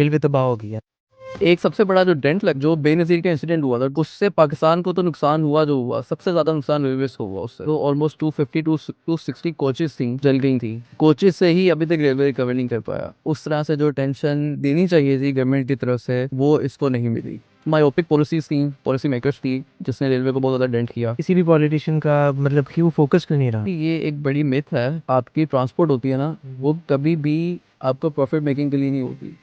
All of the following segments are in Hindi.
रेलवे तबाह हो गई है। एक सबसे बड़ा जो डेंट लग जो बेनज़ीर का इंसिडेंट हुआ था उससे पाकिस्तान को तो नुकसान हुआ, जो हुआ सबसे ज़्यादा नुकसान रेलवेज़ को हुआ उससे। तो ऑलमोस्ट 250 टू 260 कोचेज़ थी जल गई थी। कोचेज़ से ही अभी तक रेलवे रिकवर नहीं कर पाया। उस तरह से जो टेंशन देनी चाहिए थी गवर्नमेंट की तरफ से वो इसको नहीं मिली। मायोपिक पॉलिसीज़ थी, पॉलिसी मेकर्स थी, जिसने रेलवे को बहुत ज़्यादा डेंट किया। किसी भी पॉलिटिशियन का मतलब क्यों फोकस क्यों नहीं रहा? ये एक बड़ी मिथ है, आपकी ट्रांसपोर्ट होती है ना, वो कभी भी आपको प्रॉफिट मेकिंग के लिए नहीं होती,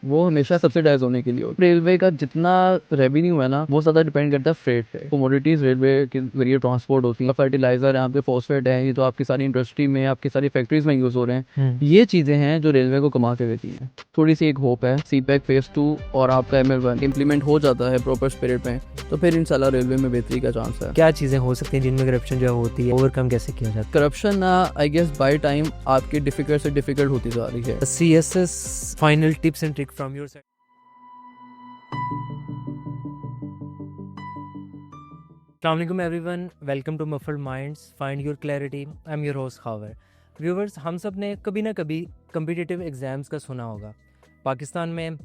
वो हमेशा सब्सिडाइज होने के लिए होती है। रेलवे का जितना रेवेन्यू है ना वो ज़्यादा डिपेंड करता है फ्रेट पे। कमोडिटीज़ रेलवे के जरिए ट्रांसपोर्ट होती है। फर्टिलाइजर यहाँ पे फॉस्फेट है, ये तो आपकी सारी इंडस्ट्री में आपकी सारी फैक्ट्रीज में यूज़ हो रहे हैं। ये चीज़ें हैं जो रेलवे को कमा के देती हैं। थोड़ी सी एक होप है, सीपैक फेज 2 और आपका ML1 इम्प्लीमेंट हो जाता है प्रॉपर स्पिरिट में, तो फिर इंशाल्लाह रेलवे में बेहतरी का चांस है। क्या चीज़ें हो सकती हैं जिनमें करप्शन जो है होती है, ओवरकम कैसे किया जाता corruption I guess by time आपकी डिफिकल्ट से डिफिकल्ट होती जा रही है। है? CSS final tips and trick from your side. Assalamualaikum everyone, welcome to Muffled Minds, find your clarity. I'm your host Khawer. Viewers, हम सब ने कभी ना कभी कम्पिटिटिव एग्ज़ाम्स का सुना होगा। पाकिस्तान में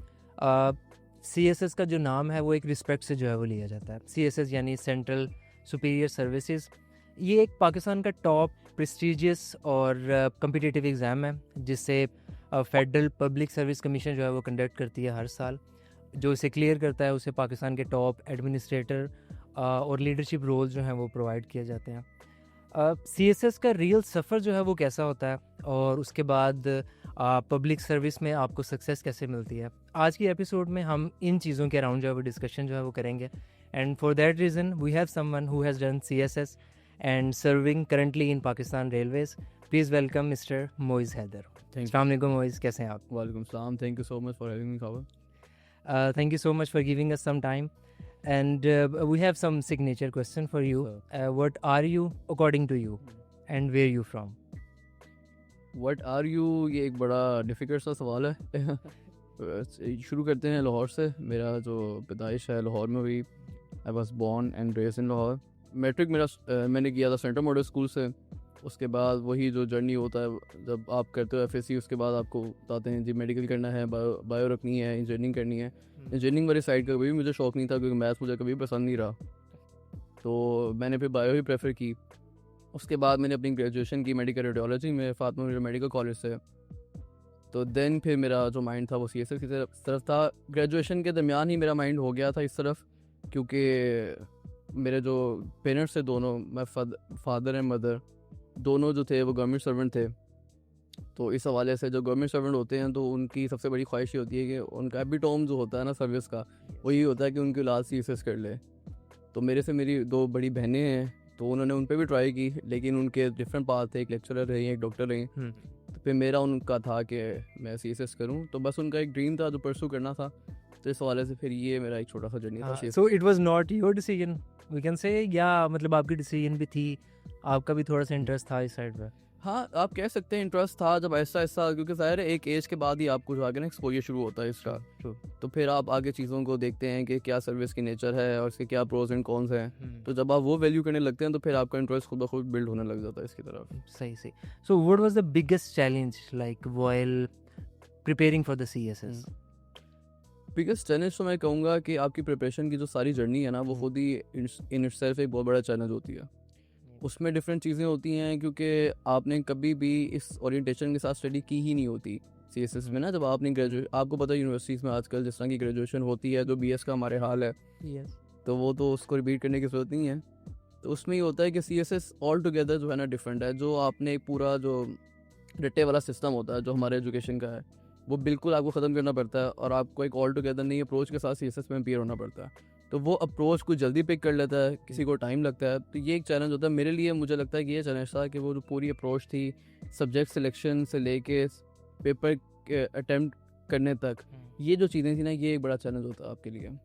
CSS का जो नाम है वो एक रिस्पेक्ट से जो है वो लिया जाता है। CSS यानी सेंट्रल सुपीरियर सर्विसेज। ये एक पाकिस्तान का टॉप प्रेस्टिजियस और कम्पिटिटिव एग्ज़ाम है जिससे फेडरल पब्लिक सर्विस कमीशन जो है वो कंडक्ट करती है हर साल। जो इसे क्लियर करता है उसे पाकिस्तान के टॉप एडमिनिस्ट्रेटर और लीडरशिप रोल जो हैं वो प्रोवाइड किए जाते हैं। CSS का रियल सफ़र जो है वो कैसा होता है और उसके बाद पब्लिक सर्विस में आपको सक्सेस कैसे मिलती है, आज की एपिसोड में हम इन चीज़ों के अराउंड जो है वो डिस्कशन जो है वो करेंगे। And for that reason we have someone who has done CSS and serving currently in Pakistan Railways. Please welcome mister Moiz Haider. अस्सलाम वालेकुम मोइज़, कैसे हैं आप? वालेकुम सलाम, thank you so much for having me खबर। Thank you so much for giving us some time. And we have some signature question for you. What are you according to you, and where you from? What are you, ये एक बड़ा डिफ़िकल्ट सा सवाल है। शुरू करते हैं लाहौर से। मेरा जो पैदाइश है लाहौर में हुई। I was born and raised in Lahore. Matric मेरा मैंने किया था सेंट्रल मॉडल स्कूल से। उसके बाद वही जो जर्नी होता है जब आप करते हो FSC, उसके बाद आपको बताते हैं जी मेडिकल करना है, बायो रखनी है, इंजीनियरिंग करनी है। इंजीनियरिंग वाली साइड का कभी भी मुझे शौक नहीं था क्योंकि मैथ्स मुझे कभी पसंद नहीं रहा, तो मैंने फिर बायो ही प्रेफर की। उसके बाद मैंने अपनी ग्रेजुएशन की मेडिकल रेडियोलॉजी में फातिमा मेडिकल कॉलेज से। तो देन फिर मेरा जो माइंड था वो CSS की तरफ था। ग्रेजुएशन के दरमियान ही मेरा माइंड हो गया था इस तरफ, क्योंकि मेरे जो पेरेंट्स थे दोनों, मैं फादर एंड मदर दोनों जो थे वो गवर्नमेंट सर्वेंट थे। तो इस हवाले से जो गवर्नमेंट सर्वेंट होते हैं तो उनकी सबसे बड़ी ख्वाहिश ये होती है कि उनका एपिटोम जो होता है ना सर्विस का, वो ये होता है कि उनकी औलाद CSS कर ले। तो मेरे से मेरी दो बड़ी बहनें हैं, तो उन्होंने उन पर भी ट्राई की, लेकिन उनके डिफरेंट पाथ थे। एक लेक्चरर रही, एक डॉक्टर रही। तो फिर मेरा उनका था कि मैं CSS करूं, तो बस उनका एक ड्रीम था जो परसू करना था। तो इस हवाले से फिर ये मेरा एक छोटा सा जर्नी था। So it was not your decision, we can say, या मतलब आपकी डिसीजन भी थी, आपका भी थोड़ा सा इंटरेस्ट था इस साइड पे? हाँ, आप कह सकते हैं इंटरेस्ट था जब ऐसा ऐसा, क्योंकि ज़ाहिर है एक एज के बाद ही आपको जो आगे ना एक्सपोजर शुरू होता है इसका। तो फिर आप आगे चीज़ों को देखते हैं कि क्या सर्विस की नेचर है और इसके क्या प्रोज एंड कॉन्स हैं। तो जब आप वो वैल्यू करने लगते हैं तो फिर आपका इंटरेस्ट खुद ब खुद बिल्ड होने लग जाता है इसकी तरफ। सही सही। So what was the biggest challenge like while preparing for the CSS? Biggest challenge तो मैं कहूँगा कि आपकी प्रिपरेशन की जो सारी जर्नी है ना वो खुद ही इन इटसेल्फ एक बहुत बड़ा चैलेंज होती है। उसमें डिफरेंट चीज़ें होती हैं क्योंकि आपने कभी भी इस ओरिएंटेशन के साथ स्टडी की ही नहीं होती CSS में ना। जब आपने आपको पता है यूनिवर्सिटीज़ में आजकल जिस तरह की ग्रेजुएशन होती है, जो BS का हमारे हाल है, तो वो तो उसको रिपीट करने की ज़रूरत नहीं है। तो उसमें ये होता है कि CSS ऑल टुगेदर जो है ना डिफरेंट है। जो आपने एक पूरा जो रट्टे वाला सिस्टम होता है जो हमारे एजुकेशन का है, वो बिल्कुल आपको ख़त्म करना पड़ता है और आपको एक ऑल टुगेदर नई अप्रोच के साथ CSS में अपीयर होना पड़ता है। तो वो अप्रोच कुछ जल्दी पिक कर लेता है, किसी को टाइम लगता है। तो ये एक चैलेंज होता है मेरे लिए। मुझे लगता है कि ये चैलेंज था कि वो जो पूरी अप्रोच थी सब्जेक्ट सिलेक्शन से लेके पेपर अटैम्प्ट करने तक, ये जो चीज़ें थी ना, ये एक बड़ा चैलेंज होता है आपके लिए।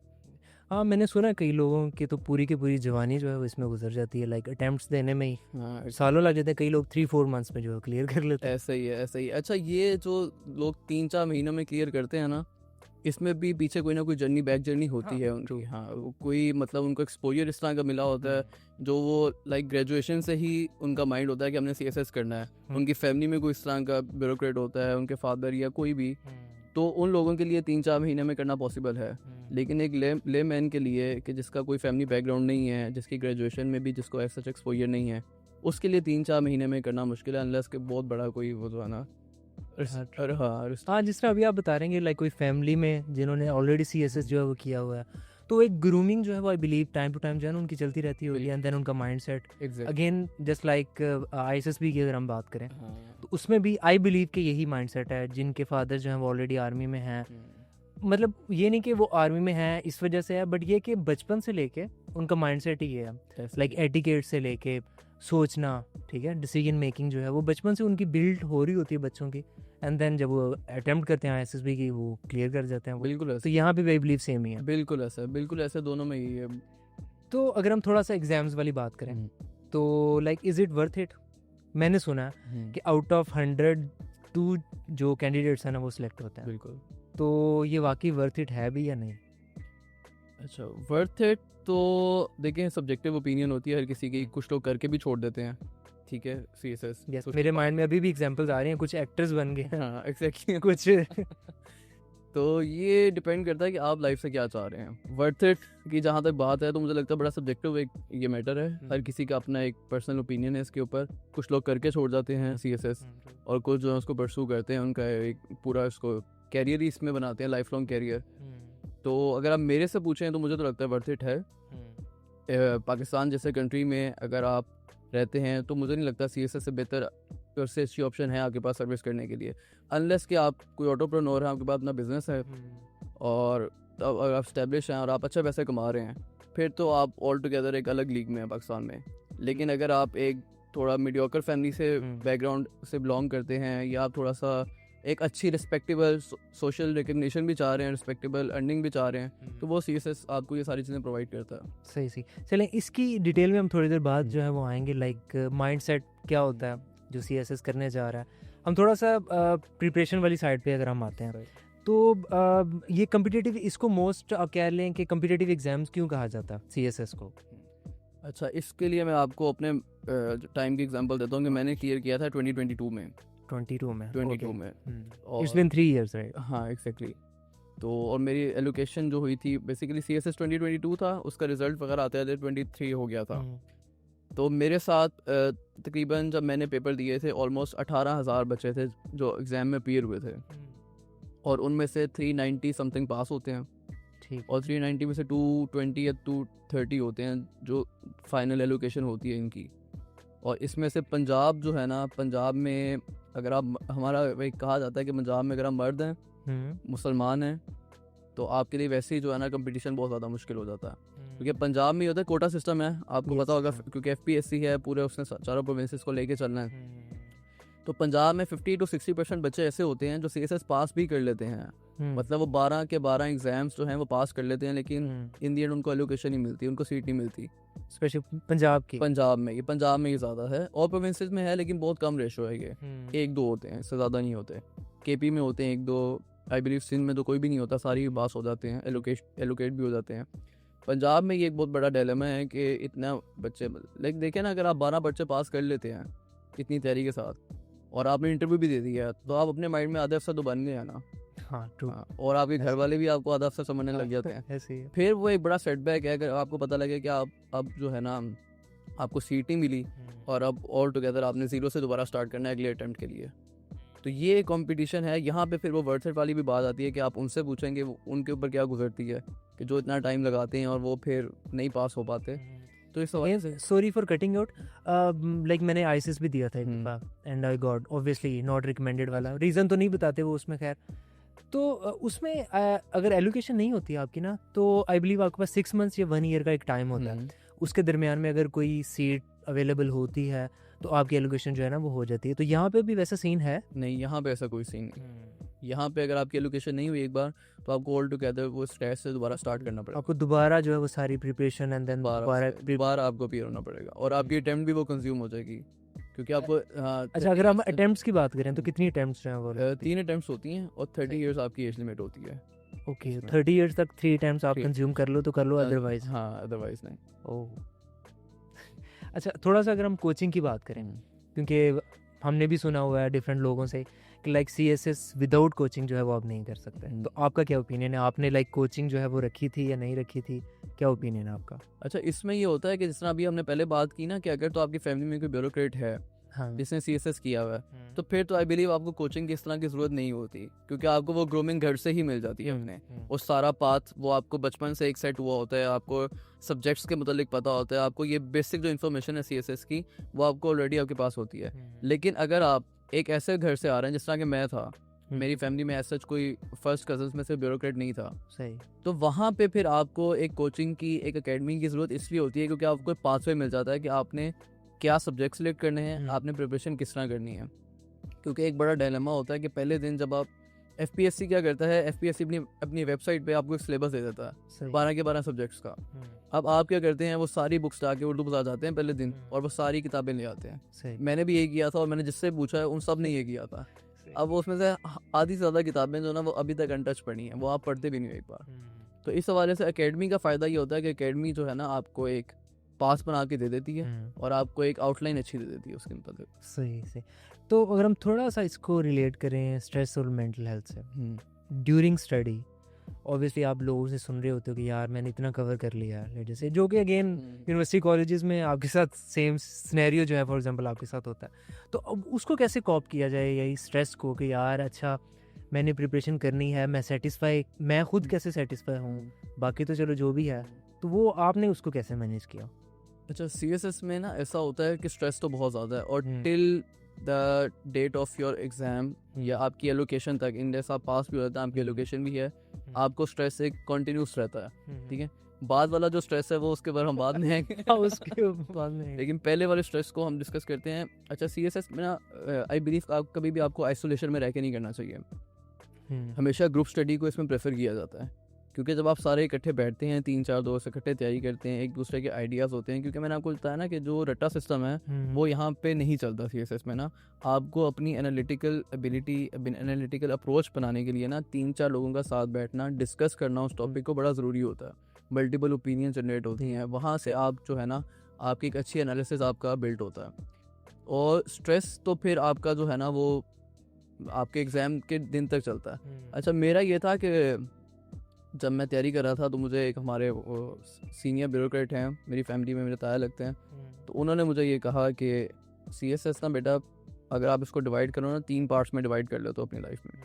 हाँ, मैंने सुना कई लोगों की तो पूरी की पूरी जवानी जो है वो इसमें गुजर जाती है, लाइक अटेम्प्ट्स देने में ही हाँ, सालों लग जाते हैं। कई लोग 3-4 मंथ्स में जो है क्लियर कर लेते हैं। ऐसा ही है, ऐसा ही। अच्छा, ये जो लोग 3-4 महीनों में क्लियर करते हैं ना, इसमें भी पीछे कोई ना कोई जर्नी, बैक जर्नी होती है उनकी। हाँ, कोई मतलब उनको एक्सपोजर इस तरह का मिला होता है जो वो लाइक ग्रेजुएशन से ही उनका माइंड होता है कि हमने CSS करना है। उनकी फैमिली में कोई इस तरह का ब्यूरोक्रेट होता है, उनके फादर या कोई भी, तो उन लोगों के लिए 3-4 महीने में करना पॉसिबल है, लेकिन एक ले मैन के लिए कि जिसका कोई फैमिली बैकग्राउंड नहीं है, जिसकी ग्रेजुएशन में भी जिसको ऐसा सच एक्सपोजर नहीं है, उसके लिए 3-4 महीने में करना मुश्किल है, अनलेस के बहुत बड़ा कोई वो जो है ना। हाँ, जिस तरह अभी आप बता रहे हैं लाइक कोई फैमिली में जिन्होंने ऑलरेडी CSS जो है वो किया हुआ है, तो एक ग्रूमिंग जो है वो I believe time to time जो है ना उनकी चलती रहती होगी, एंड देन उनका mindset again just like ISSB की अगर हम बात करें तो उसमें भी आई बिलीव कि यही माइंडसेट है, जिनके फादर जो हैं वो ऑलरेडी आर्मी में हैं। मतलब ये नहीं कि वो आर्मी में हैं इस वजह से है, बट ये कि बचपन से लेके उनका माइंडसेट ही ये है, लाइक एटिकेट से लेके सोचना, ठीक है, डिसीजन मेकिंग जो है वो बचपन से उनकी बिल्ड हो रही होती है बच्चों की, एंड देन जब वो अटेम्प्ट करते हैं ISSB की वो क्लियर कर जाते हैं। बिल्कुल तो यहाँ पे आई बिलीव सेम ही है। बिल्कुल ऐसा दोनों में ही है। तो अगर हम थोड़ा सा एग्जाम्स वाली बात करें तो like is it worth it? मैंने सुना है कि आउट ऑफ 102 जो कैंडिडेट्स हैं ना वो सिलेक्ट होते हैं। बिल्कुल। तो ये वाकई वर्थ इट है भी या नहीं? अच्छा, वर्थ इट तो देखें सब्जेक्टिव ओपिनियन होती है हर किसी की, कुछ लोग करके भी छोड़ देते हैं, ठीक है, CSS। yes, मेरे माइंड में अभी भी एग्जांपल्स आ रहे हैं, कुछ एक्टर्स बन गए। हाँ एग्जैक्टली कुछ तो ये डिपेंड करता है कि आप लाइफ से क्या चाह रहे हैं। वर्थ इट की जहाँ तक बात है तो मुझे लगता है बड़ा सब्जेक्टिव एक ये मैटर है, हर किसी का अपना एक पर्सनल ओपिनियन है इसके ऊपर। कुछ लोग करके छोड़ जाते हैं CSS और कुछ जो है उसको परसू करते हैं, उनका एक पूरा इसको कैरियर ही इसमें बनाते हैं, लाइफ लॉन्ग कैरियर। तो अगर आप मेरे से पूछें तो मुझे तो लगता है वर्थ इट है। पाकिस्तान जैसे कंट्री में अगर आप रहते हैं तो मुझे नहीं लगता CSS से बेहतर सबसे अच्छी ऑप्शन है आपके पास सर्विस करने के लिए, अनलेस कि आप कोई ऑटोप्रेन्योर है, आपके पास अपना बिजनेस है और तब अगर आप स्टैब्लिश हैं और आप अच्छा पैसे कमा रहे हैं, फिर तो आप ऑल टुगेदर एक अलग लीग में हैं पाकिस्तान में। लेकिन अगर आप एक थोड़ा मीडियोकर फैमिली से बैकग्राउंड से बिलोंग करते हैं, या आप थोड़ा सा एक अच्छी रिस्पेक्टेबल सोशल रिकग्निशन भी चाह रहे हैं, रिस्पेक्टेबल अर्निंग भी चाह रहे हैं, तो वो CSS आपको ये सारी चीज़ें प्रोवाइड करता है। सही। चलें इसकी डिटेल में हम थोड़ी देर बाद जो है वो आएंगे, लाइक माइंडसेट क्या होता है जो CSS करने जा रहा है। हम थोड़ा सा प्रिपरेशन वाली साइड पे अगर हम आते हैं तो ये कम्पिटिटिव, इसको मोस्ट आप कह लें कि कम्पिटिटिव एग्जाम्स क्यों कहा जाता है CSS को? अच्छा, इसके लिए मैं आपको अपने टाइम की एग्जांपल देता हूँ कि मैंने क्लियर किया था 2022 में। 22 में और इट्स बीन 3 इयर्स राइट? हाँ एग्जैक्टली। तो और मेरी एलोकेशन जो हुई थी बेसिकली CSS 2022 था, उसका रिजल्ट वगैरह आते आते 23 हो गया था। तो मेरे साथ तकरीबन जब मैंने पेपर दिए थे ऑलमोस्ट 18,000 बच्चे थे जो एग्ज़ाम में अपीयर हुए थे, और उनमें से 390 समथिंग पास होते हैं, ठीक, और 390 में से 220 या 230 होते हैं जो फाइनल एलोकेशन होती है इनकी। और इसमें से पंजाब जो है ना, पंजाब में अगर आप, हमारा वही कहा जाता है कि पंजाब में अगर आप मर्द हैं, मुसलमान हैं, तो आपके लिए वैसे ही जो है ना कंपटीशन बहुत ज़्यादा मुश्किल हो जाता है, क्योंकि पंजाब में होता है कोटा सिस्टम है, आपको पता होगा, क्योंकि FPSC है, पूरे उसने चारों प्रोविंसेस को लेके चलना है। तो पंजाब में 50 to 60% बच्चे ऐसे होते हैं जो CSS पास भी कर लेते हैं, मतलब वो 12 के 12 एग्जाम्स जो हैं वो पास कर लेते हैं, लेकिन इन दी एंड उनको एलोकेशन नहीं मिलती, उनको सीट नहीं मिलती। स्पेशली पंजाब में ही ज़्यादा है, और प्रोविंसेस में है लेकिन बहुत कम रेशो है, ये 1-2 होते हैं, इससे ज़्यादा नहीं होते। KP में होते हैं 1-2, आई बिलीव सिंध में तो कोई भी नहीं होता, सारी पास हो जाते हैं, एलोकेट भी हो जाते हैं। पंजाब में ये एक बहुत बड़ा डिलेमा है कि इतना बच्चे, लाइक देखें ना, अगर आप 12 बच्चे पास कर लेते हैं इतनी तैयारी के साथ, और आपने इंटरव्यू भी दे दिया, तो आप अपने माइंड में आधे अफसर तो बन गए हैं ना। हाँ, और आपके घर वाले भी आपको आधा अफसर समझने लग जाते हैं। ऐसे ही फिर वो एक बड़ा सेटबैक है अगर आपको पता लगे कि आप अब जो है ना आपको सीट नहीं मिली, और अब ऑल टुगेदर आपने 0 से दोबारा स्टार्ट करना है अगले अटेम्प्ट के लिए। तो ये कंपटीशन है, यहाँ पे फिर वो वर्थ इट वाली भी बात आती है कि आप उनसे पूछेंगे उनके ऊपर क्या गुजरती है कि जो इतना टाइम लगाते हैं और वो फिर नहीं पास हो पाते। तो इस sorry for cutting out, like मैंने ISS भी दिया था एक बार, and I got obviously not recommended वाला, रीज़न तो नहीं बताते वो उसमें, खैर। तो उसमें अगर एलोकेशन नहीं होती आपकी ना, तो आई बिलीव आपके पास 6 months या 1 year का एक टाइम होता है, उसके दरमियान में अगर कोई सीट अवेलेबल होती है तो आपकी एलोकेशन जो है ना वो हो जाती है। तो यहाँ पे भी वैसा सीन है? नहीं, यहाँ पे ऐसा कोई सीन नहीं। यहाँ पे अगर आपकी एलोकेशन नहीं हुई एक बार, तो आपको ऑल टुगेदर वो स्टेज से दोबारा स्टार्ट करना पड़ेगा, आपको दोबारा जो है वो सारी प्रिपरेशन एंड देन दोबारा आपको अपीयर होना पड़ेगा, और आपकी अटेम्प्ट भी वो कंज्यूम हो जाएगी, क्योंकि आपको अच्छा, अगर हम अटेम्प्ट्स की बात करें तो कितनी अटेम्प्ट्स हैं वो? 3 अटेम्प्ट्स होती हैं, और 30 इयर्स आपकी एज लिमिट होती है। ओके, 30 इयर्स तक 3 अटेम्प्ट्स आप कंज्यूम कर लो तो कर लो, अदरवाइज हाँ, अदरवाइज नहीं। ओह अच्छा, थोड़ा सा अगर हम कोचिंग की बात करें, क्योंकि हमने भी सुना हुआ है डिफरेंट लोगों से लाइक CSS विदाउट कोचिंग जो है वो आप नहीं कर सकते, तो आपका क्या ओपिनियन है? आपने लाइक कोचिंग जो है वो रखी थी या नहीं रखी थी, क्या ओपिनियन है आपका? अच्छा, इसमें ये होता है कि जिस तरह अभी हमने पहले बात की ना कि अगर तो आपकी फैमिली में कोई ब्यूरोक्रेट है हाँ जिसने CSS किया हुआ है, तो फिर तो आई बिलीव आपको कोचिंग की इस तरह की ज़रूरत नहीं होती, क्योंकि आपको वो ग्रूमिंग घर से ही मिल जाती है अपने। और सारा पाथ वो आपको बचपन से एक सेट हुआ होता है, आपको सब्जेक्ट्स के मुतालिक पता होता है, आपको ये बेसिक जो इन्फॉर्मेशन है CSS की वो आपको ऑलरेडी आपके पास होती है। लेकिन अगर आप एक ऐसे घर से आ रहे हैं जिस तरह के मैं था, मेरी फैमिली में ऐसा कोई फर्स्ट कजन्स में से ब्यूरोक्रेट नहीं था, सही, तो वहाँ पे फिर आपको एक कोचिंग की, एक एकेडमी की ज़रूरत इसलिए होती है क्योंकि आपको पाथवे मिल जाता है कि आपने क्या सब्जेक्ट सेलेक्ट करने हैं, आपने प्रिपरेशन किस तरह करनी है। क्योंकि एक बड़ा डायलेमा होता है कि पहले दिन जब आप FPSC क्या करता है, FPSC अपनी वेबसाइट पे आपको एक सिलेबस दे देता है 12 के 12 सब्जेक्ट्स का। अब आप क्या करते हैं, वो सारी बुक्स लाके उर्दू बता जाते हैं पहले दिन और वो सारी किताबें ले आते हैं। सही, मैंने भी ये किया था और मैंने जिससे पूछा है उन सब ने ये किया था। अब वो उसमें से आधी से ज़्यादा किताबें जो ना वो अभी तक अनटच पड़ी हैं, वो आप पढ़ते भी नहीं हो एक बार। तो इस हवाले से एकेडमी का फ़ायदा ये होता है कि एकेडमी जो है ना आपको एक पास बना के दे देती है और आपको एक आउटलाइन अच्छी दे देती है उसके मतलब। सही सही। तो अगर हम थोड़ा सा इसको रिलेट करें स्ट्रेस और मेंटल हेल्थ से, ड्यूरिंग स्टडी ऑब्वियसली आप लोगों से सुन रहे होते हो कि यार मैंने इतना कवर कर लिया है, जैसे जो कि अगेन यूनिवर्सिटी कॉलेजेस में आपके साथ सेम सिनेरियो जो है फॉर एग्जांपल आपके साथ होता है, तो अब उसको कैसे कॉप किया जाए यही स्ट्रेस को कि यार अच्छा मैंने प्रिपरेशन करनी है, मैं खुद कैसे सेटिस्फाई हूँ, बाकी तो चलो जो भी है, तो वो आपने उसको कैसे मैनेज किया? अच्छा, CSS में ना ऐसा होता है कि स्ट्रेस तो बहुत ज़्यादा है और till the date of your exam या आपकी एलोकेशन तक, इन डेज आप पास भी हो जाता है, आपकी एलोकेशन भी है, आपको स्ट्रेस एक कंटिन्यूस रहता है। ठीक है, बाद वाला जो स्ट्रेस है वो उसके बारे हम बाद में आएंगे उसके बाद में, लेकिन पहले वाले स्ट्रेस को हम डिस्कस करते हैं। अच्छा, CSS में ना आई बिलीव आप कभी भी आपको आइसोलेशन में रह के नहीं करना चाहिए, हमेशा ग्रुप स्टडी को इसमें प्रेफर किया जाता है। क्योंकि जब आप सारे इकट्ठे बैठते हैं, 3-4 दोस्त इकट्ठे तैयारी करते हैं, एक दूसरे के आइडियाज़ होते हैं, क्योंकि मैंने आपको बताया ना कि जो रट्टा सिस्टम है वो यहाँ पे नहीं चलता CSS में ना। आपको अपनी एनालिटिकल एबिलिटी, एनालिटिकल अप्रोच बनाने के लिए ना 3-4 लोगों का साथ बैठना, डिस्कस करना उस टॉपिक को बड़ा ज़रूरी होता है। मल्टीपल ओपिनियन जनरेट होती हैं, वहाँ से आप जो है ना आपकी एक अच्छी एनालिसिस आपका बिल्ट होता है। और स्ट्रेस तो फिर आपका जो है ना वो आपके एग्ज़ाम के दिन तक चलता है। अच्छा, मेरा ये था कि जब मैं तैयारी कर रहा था तो मुझे एक हमारे सीनियर ब्यूरोक्रेट हैं मेरी फैमिली में, मेरे ताया लगते हैं, तो उन्होंने मुझे ये कहा कि CSS ना बेटा अगर आप इसको डिवाइड करो ना 3 पार्ट्स में डिवाइड कर लो तो अपनी लाइफ में,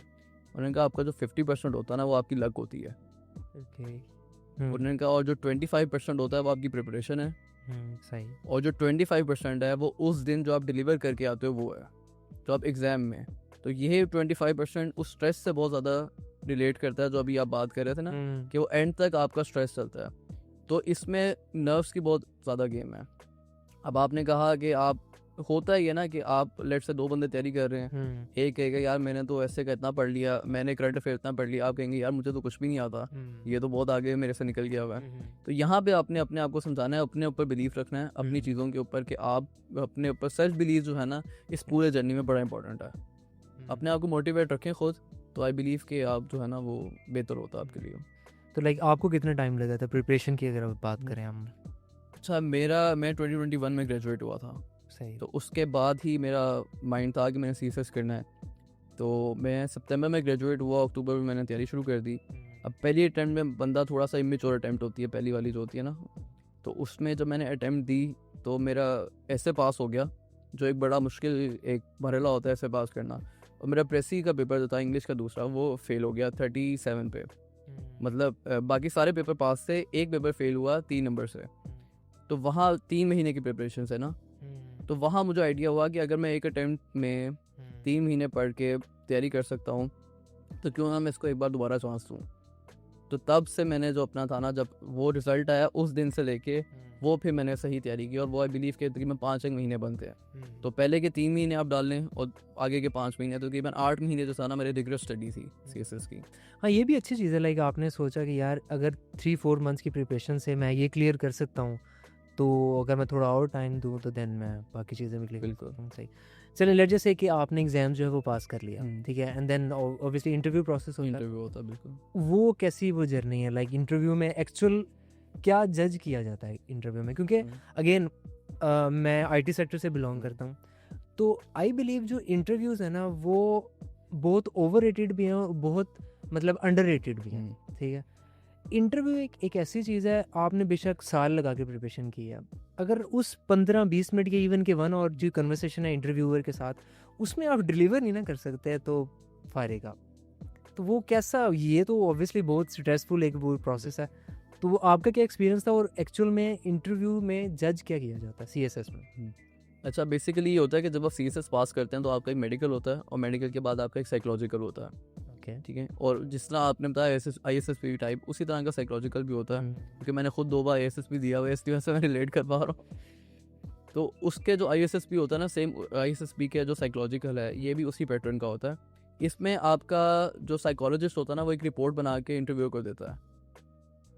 उन्होंने कहा आपका जो 50% होता है ना वो आपकी लक होती है। उन्होंने कहा और जो 25% होता है वो आपकी प्रिपरेशन है। सही। और जो 25% है वो उस दिन जो आप डिलीवर करके आते हो वो है, जो आप एग्ज़ाम में। तो ये 25% उस स्ट्रेस से बहुत ज़्यादा रिलेट करता है जो अभी आप बात कर रहे थे ना कि वो एंड तक आपका स्ट्रेस चलता है। तो इसमें नर्व्स की बहुत ज़्यादा गेम है। अब आपने कहा कि आप होता ही है ना कि आप लेट से 2 बंदे तैयारी कर रहे हैं, एक कहेगा यार मैंने तो ऐसे का इतना पढ़ लिया, मैंने करंट अफेयर इतना पढ़ लिया, आप कहेंगे यार मुझे तो कुछ भी नहीं आता, ये तो बहुत आगे मेरे से निकल गया हुआ है। तो यहाँ पे आपने अपने आप को समझाना है, अपने ऊपर बिलीफ रखना है, अपनी चीज़ों के ऊपर कि आप अपने ऊपर सेल्फ बिलीव जो है ना इस पूरे जर्नी में बड़ा इंपॉर्टेंट है। अपने आप को मोटिवेट रखें खुद, तो आई बिलीव कि आप जो है ना वो बेहतर होता है आपके लिए। तो लाइक आपको कितना टाइम लगा था प्रिपरेशन की अगर आप बात करें हम? अच्छा, मैं 2021 में ग्रेजुएट हुआ था। सही। तो उसके बाद ही मेरा माइंड था कि मैंने CSS करना है। तो मैं सितंबर में ग्रेजुएट हुआ, अक्टूबर में मैंने तैयारी शुरू कर दी। अब पहली अटैम्प्ट में बंदा थोड़ा सा इमेच्योर अटैम्प्ट होती है, पहली वाली जो होती है ना, तो उसमें जब मैंने अटैम्प्ट दी तो मेरा ऐसे पास हो गया, जो एक बड़ा मुश्किल एक मरहला होता है ऐसे पास करना। और मेरा प्रेसी का पेपर जो था इंग्लिश का दूसरा, वो फेल हो गया 37 पे। मतलब बाकी सारे पेपर पास से, एक पेपर फेल हुआ 3 नंबर से। तो वहाँ 3 महीने की प्रिपरेशन है ना, तो वहाँ मुझे आइडिया हुआ कि अगर मैं एक अटैम्प्ट में 3 महीने पढ़ के तैयारी कर सकता हूँ तो क्यों ना मैं इसको एक बार दोबारा चांस दूँ। तो तब से मैंने जो अपना था ना, जब वो रिज़ल्ट आया उस दिन से लेके वो फिर मैंने सही तैयारी की, और वो आई बिलीव के तकरीबन 5-1 महीने बनते हैं। तो पहले के 3 महीने आप डाल लें और आगे के 5 महीने, तो तकरीबन 8 महीने जो था ना मेरे रिगरस स्टडी थी CSS की। हाँ, ये भी अच्छी चीज़ है, लाइक आपने सोचा कि यार अगर 3-4 मंथ्स की प्रिपरेशन से मैं ये क्लियर कर सकता हूँ, तो अगर मैं थोड़ा और टाइम दूँ तो देन मैं बाकी चीज़ें भी क्लियर कर सकता हूँ। सही। चलिए लेट जैसे कि आपने एग्ज़ाम जो है वो पास कर लिया, ठीक है, and then obviously interview process होता है। इंटरव्यू होता है, बिल्कुल। वो कैसी वो जर्नी है, लाइक इंटरव्यू में एक्चुअल क्या जज किया जाता है इंटरव्यू में? क्योंकि अगेन मैं IT सेक्टर से बिलोंग करता हूँ, तो आई बिलीव जो इंटरव्यूज़ है ना वो बहुत ओवररेटेड भी हैं और बहुत मतलब अंडररेटेड भी हैं, ठीक है। इंटरव्यू एक ऐसी चीज़ है, आपने बेशक साल लगा के प्रिपरेशन की है, अगर उस 15-20 मिनट के इवन के वन और जो कन्वर्सेशन है इंटरव्यूअर के साथ, उसमें आप डिलीवर नहीं ना कर सकते तो फायरेगा। तो वो कैसा, ये तो ऑब्वियसली बहुत स्ट्रेसफुल एक वो प्रोसेस है। तो वो आपका क्या एक्सपीरियंस था और एक्चुअल में इंटरव्यू में जज क्या किया जाता है CSS में? अच्छा, बेसिकली ये होता है कि जब आप CSS पास करते हैं तो आपका एक मेडिकल होता है और मेडिकल के बाद आपका एक साइकोलॉजिकल होता है, ओके, ठीक है। और जिस तरह आपने बताया ISSP टाइप, उसी तरह का साइकोलॉजिकल भी होता है, क्योंकि मैंने खुद 2 बार ISSP दिया हुआ है, इसकी वजह से मैं रिलेट कर पा रहा हूँ। तो उसके जो ISSP होता है ना, सेम ISSP के जो साइकोलॉजिकल है, ये भी उसी पैटर्न का होता है। इसमें आपका जो साइकोलॉजिस्ट होता है ना, वो एक रिपोर्ट बना के इंटरव्यू को देता है,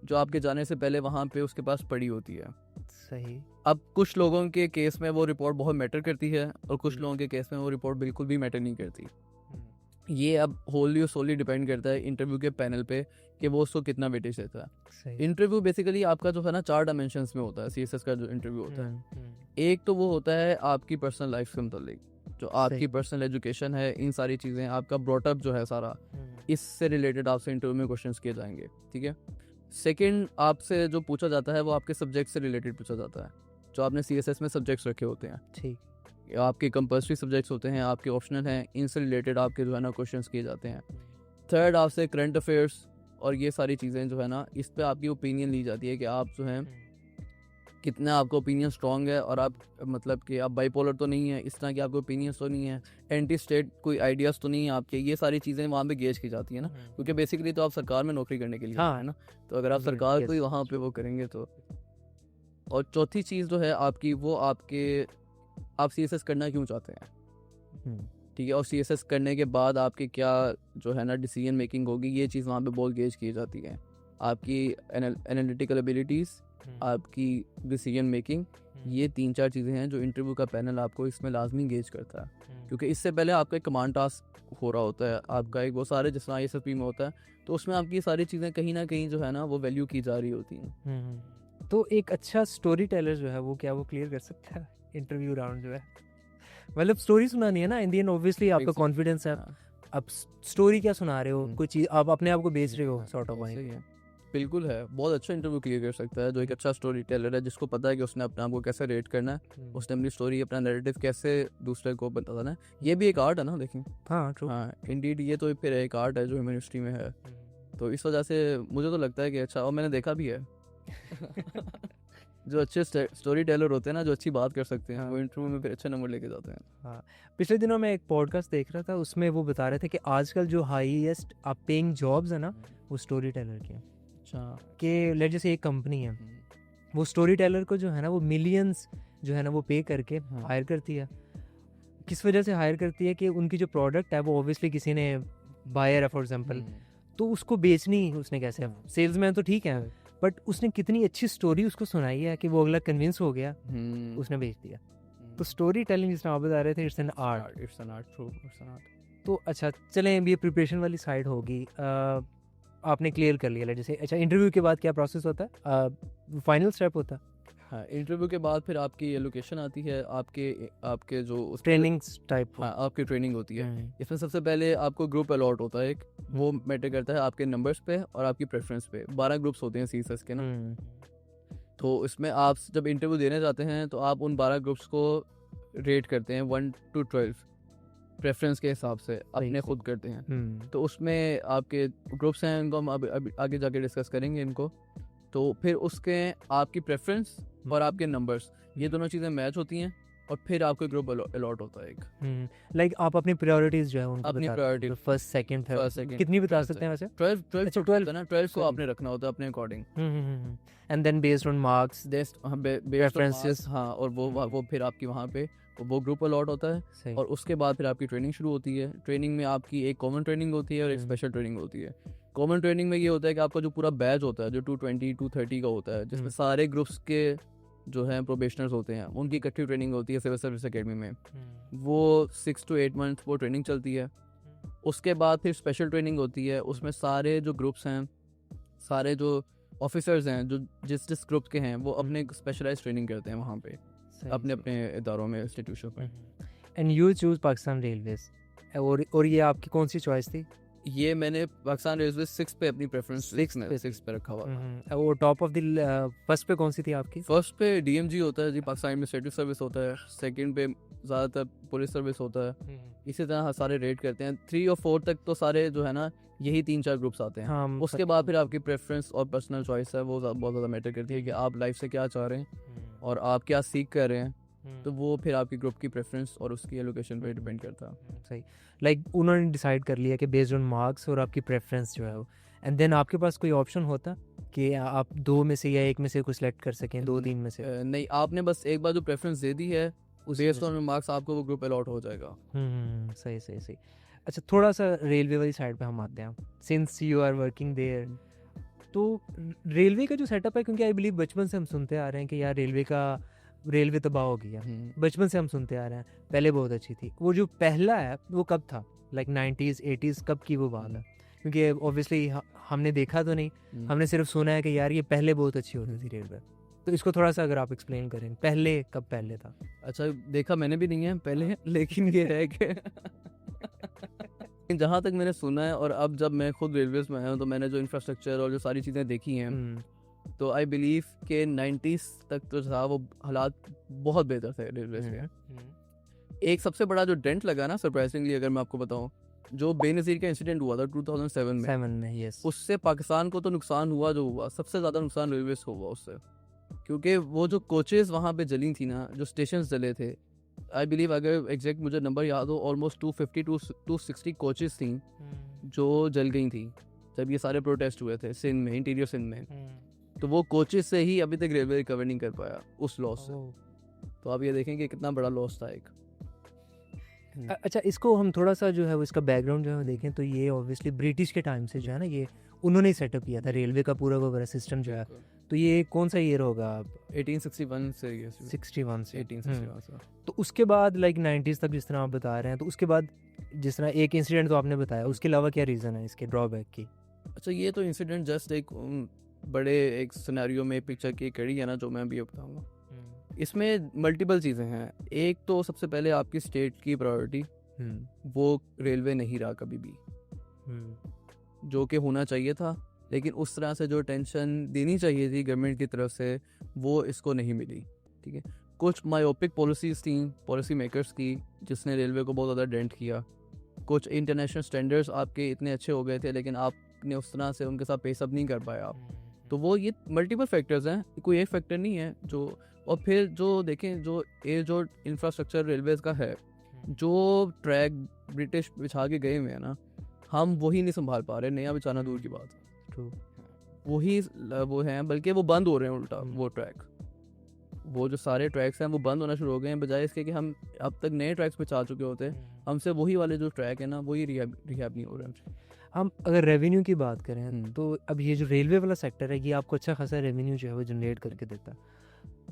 जो आपके जाने से पहले वहाँ पे उसके पास पड़ी होती है। सही। अब कुछ लोगों के केस में वो रिपोर्ट बहुत मैटर करती है और कुछ लोगों के केस में वो रिपोर्ट बिल्कुल भी मैटर नहीं करती। ये अब होली और सोली डिपेंड करता है इंटरव्यू के पैनल पे कि वो उसको कितना वेटेज देता है। इंटरव्यू बेसिकली आपका जो है ना 4 डायमेंशंस में होता है। CSS का जो इंटरव्यू होता है, एक तो वो होता है आपकी पर्सनल लाइफ से मुतालिक, जो आपकी पर्सनल एजुकेशन है, इन सारी चीज़ें, आपका ब्रॉटअप जो है सारा, इससे रिलेटेड आपसे इंटरव्यू में क्वेश्चंस किए जाएंगे, ठीक है। सेकंड, आपसे जो पूछा जाता है वो आपके सब्जेक्ट से रिलेटेड पूछा जाता है, जो आपने CSS में सब्जेक्ट्स रखे होते हैं, ठीक। आपके कंपल्सरी सब्जेक्ट्स होते हैं, आपके ऑप्शनल हैं, इनसे रिलेटेड आपके जो है ना क्वेश्चंस किए जाते हैं। थर्ड, आपसे करंट अफेयर्स और ये सारी चीज़ें जो है ना, इस पे आपकी ओपिनियन ली जाती है कि आप जो हैं कितना आपका ओपिनियन स्ट्रॉन्ग है, और आप मतलब कि आप बाइपोलर तो नहीं है, इस तरह की आपके ओपिनियंस तो नहीं है, एंटी स्टेट कोई आइडियाज़ तो नहीं है आपके। ये सारी चीज़ें वहाँ पे गेज की जाती है ना, क्योंकि बेसिकली तो आप सरकार में नौकरी करने के लिए है ना, तो अगर आप सरकार को ही वहाँ पे वो करेंगे तो। और चौथी चीज़ जो है आपकी, वो आप CSS करना क्यों चाहते हैं, ठीक है, और CSS करने के बाद आपके क्या जो है ना डिसीजन मेकिंग होगी, ये चीज़ वहाँ पे बहुत गेज की जाती है। आपकी एनालिटिकल एबिलिटीज़, आपकी डिसीजन मेकिंग, ये 3-4 चीज़ें हैं जो इंटरव्यू का पैनल आपको इसमें लाजमी गेज करता है, क्योंकि इससे पहले आपका एक कमांड टास्क हो रहा होता है, आपका एक वो सारे जिस तरह ISSP में होता है, तो उसमें आपकी ये सारी चीज़ें कहीं ना कहीं जो है ना वो वैल्यू की जा रही होती हैं। तो एक अच्छा स्टोरी टेलर जो है वो क्या वो क्लियर कर सकता है इंटरव्यू राउंड जो है? मतलब स्टोरी सुनानी है ना, इन दी एंड ऑब्वियसली आपका कॉन्फिडेंस है, अब स्टोरी क्या सुना रहे हो, कोई चीज़ आप अपने आप को बेच रहे हो, सॉर्ट ऑफ पॉइंट। बिल्कुल है, बहुत अच्छा इंटरव्यू क्लियर कर सकता है जो एक अच्छा स्टोरी टेलर है, जिसको पता है कि उसने अपने आप को कैसे रेट करना है, उसने अपनी स्टोरी, अपना नैरेटिव कैसे दूसरे को बताना है। ये भी एक आर्ट है ना, देखें। हाँ, ट्रू। हाँ, इंडीड ये तो फिर एक आर्ट है जो ह्यूमन हिस्ट्री में है, तो इस वजह से मुझे तो लगता है कि अच्छा, और मैंने देखा भी है जो अच्छे स्टोरी टेलर होते हैं ना, जो अच्छी बात कर सकते हैं, वो इंटरव्यू में फिर अच्छे नंबर लेके जाते हैं। हाँ, पिछले दिनों मैं एक पॉडकास्ट देख रहा था, उसमें वो बता रहे थे कि आजकल जो हाईएस्ट आप पेइंग जॉब्स है ना, वो स्टोरी टेलर की हैं। अच्छा, कि लेट जैसे एक कंपनी है, वो स्टोरी टेलर को जो है ना वो मिलियंस जो है ना वो पे करके हायर करती है। किस वजह से हायर करती है कि उनकी जो प्रोडक्ट है वो ऑब्वियसली किसी ने बायर है फॉर एग्जांपल, तो उसको बेचनी उसने कैसे, सेल्समैन तो ठीक है, बट उसने कितनी अच्छी स्टोरी उसको सुनाई है कि वो अगला कन्विंस हो गया, उसने बेच दिया। तो स्टोरी टेलिंग जिस तरह आप बता रहे थे, it's an art, true, it's an art. तो अच्छा चलें, ये प्रिपरेशन वाली साइड होगी, आपने क्लियर कर लिया जैसे। अच्छा, इंटरव्यू के बाद क्या प्रोसेस होता है, फाइनल स्टेप होता है? हाँ, इंटरव्यू के बाद फिर आपकी लोकेशन आती है, आपके जो ट्रेनिंग टाइप। हाँ, आपकी ट्रेनिंग होती है। इसमें सबसे पहले आपको ग्रुप अलॉट होता है एक, वो मैटर करता है आपके नंबर्स पे और आपकी प्रेफरेंस पे। 12 ग्रुप्स होते हैं CSS के ना, तो इसमें आप जब इंटरव्यू देने जाते हैं तो आप उन 12 ग्रुप्स को रेट करते हैं 1 to 12 प्रेफरेंस के हिसाब से, अपने खुद करते हैं। तो उसमें आपके ग्रुप्स हैं, इनको हम अभी आगे जाके डिस्कस करेंगे इनको। तो फिर उसके आपकी प्रेफरेंस और आपके नंबर्स, ये दोनों चीज़ें मैच होती हैं और फिर आपको ग्रुप अलॉट होता है एक। लाइक आप अपनी प्रायोरिटीज जो है उनको अपनी प्रायोरिटी फर्स्ट सेकंड थर्ड कितनी बता सकते हैं वैसे? 12 रखना होता है अपने according, and then based on marks, references, हाँ, और वो फिर आपकी वहाँ पे वो ग्रुप अलॉट होता है। और उसके बाद फिर आपकी ट्रेनिंग शुरू होती है। ट्रेनिंग में आपकी एक कॉमन ट्रेनिंग होती है और एक स्पेशल ट्रेनिंग होती है। कॉमन ट्रेनिंग में ये होता है कि आपका जो पूरा बैच होता है, जो 220 230 का होता है, जिसमें सारे ग्रुप्स के जो हैं प्रोबेशनर्स होते हैं, उनकी इकट्ठी ट्रेनिंग होती है सिविल सर्विस एकेडमी में। वो 6 to 8 मंथ्स वो ट्रेनिंग चलती है। उसके बाद फिर स्पेशल ट्रेनिंग होती है, उसमें सारे जो ग्रुप्स हैं, सारे जो ऑफिसर्स हैं, जो जिस ग्रुप के हैं, वो अपने स्पेशलाइज ट्रेनिंग करते हैं वहाँ पे, अपने इदारों में, इंस्टीट्यूशन पे। And you choose Pakistan railways? और ये आपकी कौन सी चॉइस थी? ये मैंने पाकिस्तान रेलवे 6 पे अपनी प्रेफरेंस 6 पे रखा हुआ। वो टॉप ऑफ द फर्स्ट पे कौन सी थी आपकी? फर्स्ट पे डीएमजी होता है जी, पाकिस्तान एडमिनिस्ट्रेटिव सर्विस होता है। सेकंड पे ज़्यादातर पुलिस सर्विस होता है। इसी तरह सारे रेट करते हैं। 3 और 4 तक तो सारे जो है ना यही 3-4 ग्रुप्स आते हैं। हाँ, उसके बाद फिर आपकी प्रेफरेंस और पर्सनल चॉइस है, वो बहुत ज़्यादा मैटर करती है कि आप लाइफ से क्या चाह रहे हैं और आप क्या सीख कर रहे हैं। तो वो फिर आपकी ग्रुप की प्रेफरेंस और उसकी एलोकेशन पे डिपेंड करता है। सही, लाइक उन्होंने डिसाइड कर लिया कि बेस्ड ऑन मार्क्स और आपकी प्रेफरेंस जो है वो, एंड देन आपके पास कोई ऑप्शन होता कि आप 2 में से या 1 में से कोई सिलेक्ट कर सकें, 2-3 में से? नहीं, आपने बस एक बार जो प्रेफरेंस दे दी है बेस्ड ऑन मार्क्स आपको वो ग्रुप अलॉट हो जाएगा। सही सही सही। अच्छा, थोड़ा सा रेलवे वाली साइड पे हम आते हैं, since you are working there. तो रेलवे का जो सेटअप है, क्योंकि आई बिलीव बचपन से हम सुनते आ रहे हैं कि यार रेलवे तबाह हो गया, बचपन से हम सुनते आ रहे हैं, पहले बहुत अच्छी थी। वो जो पहला है वो कब था, लाइक 90s 80s कब की वो बात है? क्योंकि ऑब्वियसली हमने देखा तो नहीं, हमने सिर्फ सुना है कि यार ये पहले बहुत अच्छी होती थी रेलवे। तो इसको थोड़ा सा अगर आप एक्सप्लेन करें, पहले कब पहले था? अच्छा, देखा मैंने भी नहीं है पहले, लेकिन ये है कि जहाँ तक मैंने सुना है और अब जब मैं खुद रेलवेज में आया हूँ तो मैंने जो इंफ्रास्ट्रक्चर और जो सारी चीज़ें देखी हैं, तो आई बिलीव के 90s तक तो था वो हालात बहुत बेहतर थे रेलवेज में। एक सबसे बड़ा जो डेंट लगा ना, सरप्राइजिंगली अगर मैं आपको बताऊं, जो बेनज़ीर का इंसिडेंट हुआ था 2007 में, यस, उससे पाकिस्तान को तो नुकसान हुआ, जो हुआ सबसे ज़्यादा नुकसान रेलवेज को हुआ उससे। क्योंकि वो जो कोचेस वहाँ पे जली थी ना, जो स्टेशन जले थे, आई बिलीव अगर एग्जैक्ट मुझे नंबर याद हो, ऑलमोस्ट 250 to 260 कोचेस थी जो जल गई थी जब ये सारे प्रोटेस्ट हुए थे सिंध में, इंटीरियर सिंध में। तो वो कोचेस से ही अभी तक रेलवे रिकवर नहीं कर पाया उस लॉस से। तो आप ये देखें कि कितना बड़ा लॉस था एक। अच्छा, इसको हम थोड़ा सा जो है वो इसका बैकग्राउंड जो है देखें तो ये ऑब्वियसली ब्रिटिश के टाइम से जो है ना, ये उन्होंने ही सेटअप किया था रेलवे का पूरा सिस्टम जो है। तो ये कौन सा ईयर होगा? 1861 से, 61 से 1861 से। तो उसके बाद लाइक 90s तक जिस तरह आप बता रहे हैं, तो उसके बाद जिस तरह एक इंसिडेंट तो आपने बताया, उसके अलावा क्या रीज़न है इसके ड्रॉबैक की? अच्छा, ये तो इंसिडेंट जस्ट एक बड़े एक सिनेरियो में पिक्चर की कड़ी है ना, जो मैं अभी बताऊँगा। इसमें मल्टीपल चीज़ें हैं। एक तो सबसे पहले आपकी स्टेट की प्रायोरिटी, वो रेलवे नहीं रहा कभी भी, जो कि होना चाहिए था, लेकिन उस तरह से जो टेंशन देनी चाहिए थी गवर्नमेंट की तरफ से वो इसको नहीं मिली। ठीक है, कुछ मायोपिक पॉलिसीज़ थी पॉलिसी मेकर्स की, जिसने रेलवे को बहुत ज़्यादा डेंट किया। कुछ इंटरनेशनल स्टैंडर्ड्स आपके इतने अच्छे हो गए थे, लेकिन आपने उस तरह से उनके साथ पेसअप नहीं कर पाया आप। तो वो ये मल्टीपल फैक्टर्स हैं, कोई एक फैक्टर नहीं है जो। और फिर जो देखें, जो इंफ्रास्ट्रक्चर रेलवेज का है, जो ट्रैक ब्रिटिश बिछा के गए हुए हैं ना, हम वही नहीं संभाल पा रहे, नया बिछाना दूर की बात है। वही वो हैं, बल्कि वो बंद हो रहे हैं उल्टा। वो ट्रैक, वो जो सारे ट्रैक्स हैं वो बंद होना शुरू हो गए हैं, बजाय इसके कि हम अब तक नए ट्रैक्स पे जा चुके होते, हमसे वही वाले जो ट्रैक है ना वही रिहैब नहीं हो रहे हैं। हम अगर रेवेन्यू की बात करें तो अब ये जो रेलवे वाला सेक्टर है, ये आपको अच्छा खासा रेवेन्यू जो है वो जनरेट करके देता,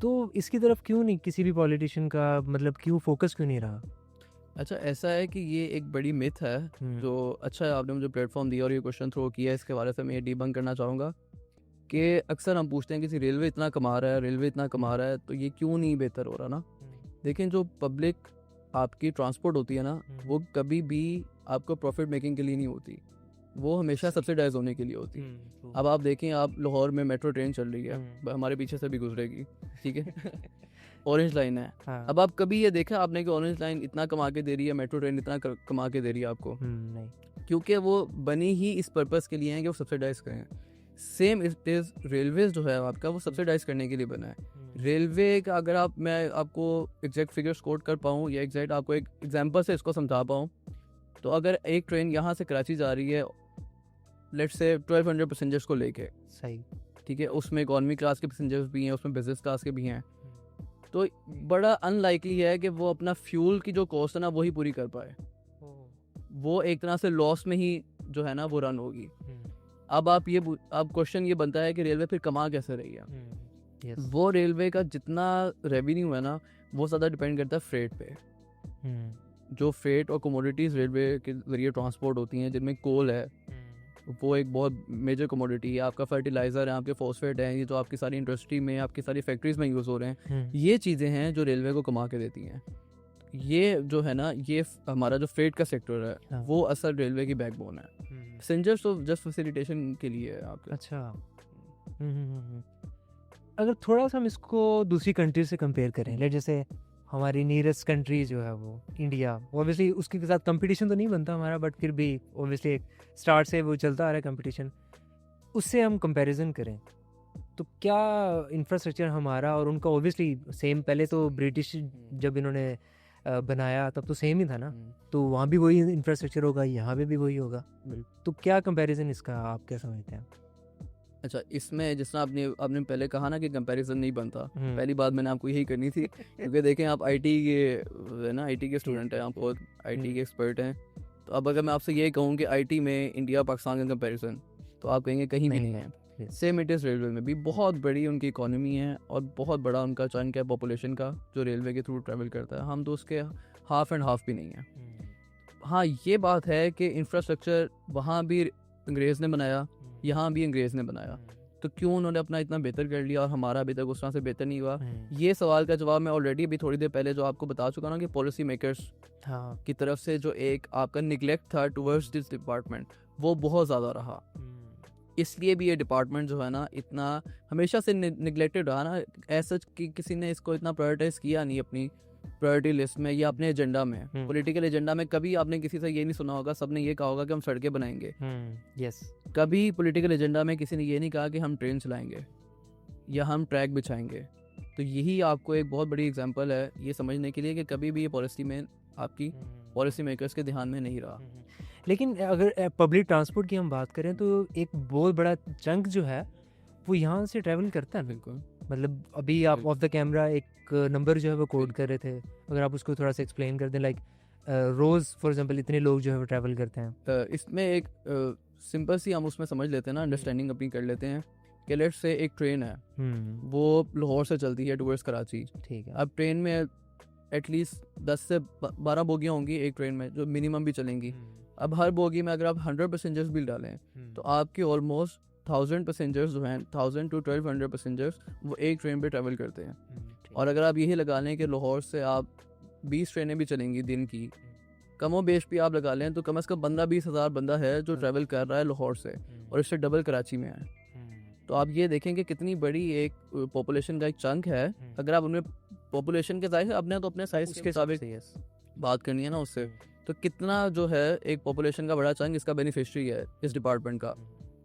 तो इसकी तरफ क्यों नहीं किसी भी पॉलिटिशियन का, मतलब क्यों फोकस क्यों नहीं रहा? अच्छा, ऐसा है कि ये एक बड़ी मिथ है जो, अच्छा है आपने मुझे प्लेटफॉर्म दिया और ये क्वेश्चन थ्रो किया, इसके बारे से मैं ये डीबंक करना चाहूँगा कि अक्सर हम पूछते हैं कि रेलवे इतना कमा रहा है तो ये क्यों नहीं बेहतर हो रहा ना। लेकिन जो पब्लिक आपकी ट्रांसपोर्ट होती है ना, वो कभी भी आपको प्रॉफिट मेकिंग के लिए नहीं होती, वो हमेशा सब्सिडाइज होने के लिए होती है। अब आप देखें, आप लाहौर में मेट्रो ट्रेन चल रही है, हमारे पीछे से भी गुजरेगी, ठीक है ऑरेंज लाइन है। अब आप कभी ये देखा आपने कि ऑरेंज लाइन इतना कमा के दे रही है, मेट्रो ट्रेन इतना कमा के दे रही है आपको? नहीं, क्योंकि वो बनी ही इस पर्पस के लिए है कि वो सब्सिडाइज करें। सेम इट इज रेलवेज जो है आपका, वो सब्सिडाइज करने के लिए बना है। रेलवे का अगर मैं आपको एग्जैक्ट फिगर्स कोट कर पाऊँ या एग्जैक्ट आपको एक एग्जांपल से इसको समझा पाऊँ, तो अगर एक ट्रेन यहाँ से कराची जा रही है, लेट्स से 1200 पैसेंजर्स को लेके, सही, ठीक है, उसमें इकॉनमी क्लास के पैसेंजर्स भी हैं, उसमें बिजनेस क्लास के भी हैं, तो बड़ा अनलाइकली है कि वो अपना फ्यूल की जो कॉस्ट है ना वही पूरी कर पाए। वो एक तरह से लॉस में ही जो है ना वो रन होगी। अब अब क्वेश्चन ये बनता है कि रेलवे फिर कमा कैसे रही है? वो रेलवे का जितना रेवेन्यू है ना, वो ज़्यादा डिपेंड करता है फ्रेट पे। जो फ्रेट और कमोडिटीज़ रेलवे के ज़रिए ट्रांसपोर्ट होती हैं, जिनमें कोल है, वो एक बहुत मेजर कमोडिटी है। आपका फर्टिलाइज़र है, आपके फॉस्फेट हैं, ये जो आपकी सारी इंडस्ट्री में, आपकी सारी फैक्ट्रीज़ में यूज़ हो रहे हैं, ये चीज़ें हैं जो रेलवे को कमा के देती हैं। ये जो है ना, ये हमारा जो फ्रेट का सेक्टर है, हाँ। वो असल रेलवे की बैकबोन है। पैसेंजर्स तो जस्ट फैसिलिटेशन के लिए है आपके। अच्छा। अगर थोड़ा सा हम इसको दूसरी कंट्री से कंपेयर करें, लाइक जैसे हमारी नियरेस्ट कंट्री जो है वो इंडिया, ऑब्वियसली उसके साथ कंपटीशन तो नहीं बनता हमारा, बट फिर भी ऑब्वियसली एक स्टार्ट से वो चलता आ रहा है कंपटीशन, उससे हम कंपैरिजन करें तो क्या इंफ्रास्ट्रक्चर हमारा और उनका ऑब्वियसली सेम, पहले तो ब्रिटिश जब इन्होंने बनाया तब तो सेम ही था ना, तो वहाँ भी वही इंफ्रास्ट्रक्चर होगा, यहाँ पे भी वही होगा, तो क्या कंपैरिजन इसका आप क्या समझते हैं? अच्छा, इसमें जिस तरह आपने पहले कहा ना कि कंपैरिजन नहीं बनता, पहली बात मैंने आपको यही करनी थी क्योंकि देखें आप आईटी के स्टूडेंट हैं, आप बहुत आईटी के एक्सपर्ट हैं, तो अब अगर मैं आपसे ये कहूँ कि आईटी में इंडिया पाकिस्तान का कंपैरिजन, तो आप कहेंगे कहीं भी नहीं है। सेम इट इज़ रेलवे में भी बहुत बड़ी उनकी इकोनॉमी है और बहुत बड़ा उनका चंक है पॉपुलेशन का जो रेलवे के थ्रू ट्रैवल करता है, हम तो उसके हाफ एंड हाफ भी नहीं है। हाँ, ये बात है कि इंफ्रास्ट्रक्चर वहाँ भी अंग्रेज़ ने बनाया, यहाँ भी अंग्रेज़ ने बनाया, तो क्यों उन्होंने अपना इतना बेहतर कर लिया और हमारा अभी तक उस तरह से बेहतर नहीं हुआ? ये सवाल का जवाब मैं ऑलरेडी अभी थोड़ी देर पहले जो आपको बता चुका ना कि पॉलिसी मेकर्स की तरफ से जो एक आपका निगलेक्ट था टुवर्ड्स दिस डिपार्टमेंट, वो बहुत ज़्यादा रहा। इसलिए भी ये डिपार्टमेंट जो है ना इतना हमेशा से निगलेक्टेड रहा ना, ऐसा कि किसी ने इसको इतना प्रायोरिटाइज़ किया नहीं अपनी प्रायोरिटी लिस्ट में या अपने एजेंडा में, पॉलिटिकल एजेंडा में। कभी आपने किसी से ये नहीं सुना होगा, सबने ये कहा होगा कि हम सड़कें बनाएंगे। यस। कभी पॉलिटिकल एजेंडा में किसी ने ये नहीं कहा कि हम ट्रेन चलाएंगे या हम ट्रैक बिछाएंगे। तो यही आपको एक बहुत बड़ी एग्जांपल है ये समझने के लिए कि कभी भी ये पॉलिसी में आपकी पॉलिसी मेकर्स के ध्यान में नहीं रहा। लेकिन अगर पब्लिक ट्रांसपोर्ट की हम बात करें तो एक बहुत बड़ा चंक जो है वो यहाँ से ट्रैवल करता है। बिल्कुल, मतलब अभी आप ऑफ द कैमरा एक नंबर जो है वो कोड कर रहे थे, अगर आप उसको थोड़ा सा एक्सप्लेन कर दें, लाइक रोज़ फॉर एग्जांपल इतने लोग जो है वो ट्रैवल करते हैं। इसमें एक सिंपल सी हम उसमें समझ लेते हैं ना, अंडरस्टैंडिंग अपनी कर लेते हैं कि लेट्स से एक ट्रेन है, वो लाहौर से चलती है टुवर्ड्स कराची। ठीक है। अब ट्रेन में एटलीस्ट 10 से 12 बोगियाँ होंगी एक ट्रेन में जो मिनिमम भी चलेंगी। अब हर बोगी में अगर आप 100 पैसेंजर्स भी डालें तो आपके ऑलमोस्ट 1000 पैसेंजर्स जो हैं, 1000 to 1200 पैसेंजर्स वो एक ट्रेन पे ट्रैवल करते हैं। और अगर आप यही लगा लें कि लाहौर से आप 20 ट्रेनें भी चलेंगी दिन की, कमो बेश भी आप लगा लें तो कम से कम 15-20 हज़ार बंदा है जो ट्रैवल कर रहा है लाहौर से, और इससे डबल कराची में है। तो आप ये देखें कि कितनी बड़ी एक पॉपुलेशन का एक चंक है। अगर आप उनमें पॉपुलेशन के साइज अपने तो अपने साइज के मुताबिक बात करनी है ना उससे, तो कितना जो है एक पॉपुलेशन का बड़ा चंक इसका बेनिफिशियरी है इस डिपार्टमेंट का।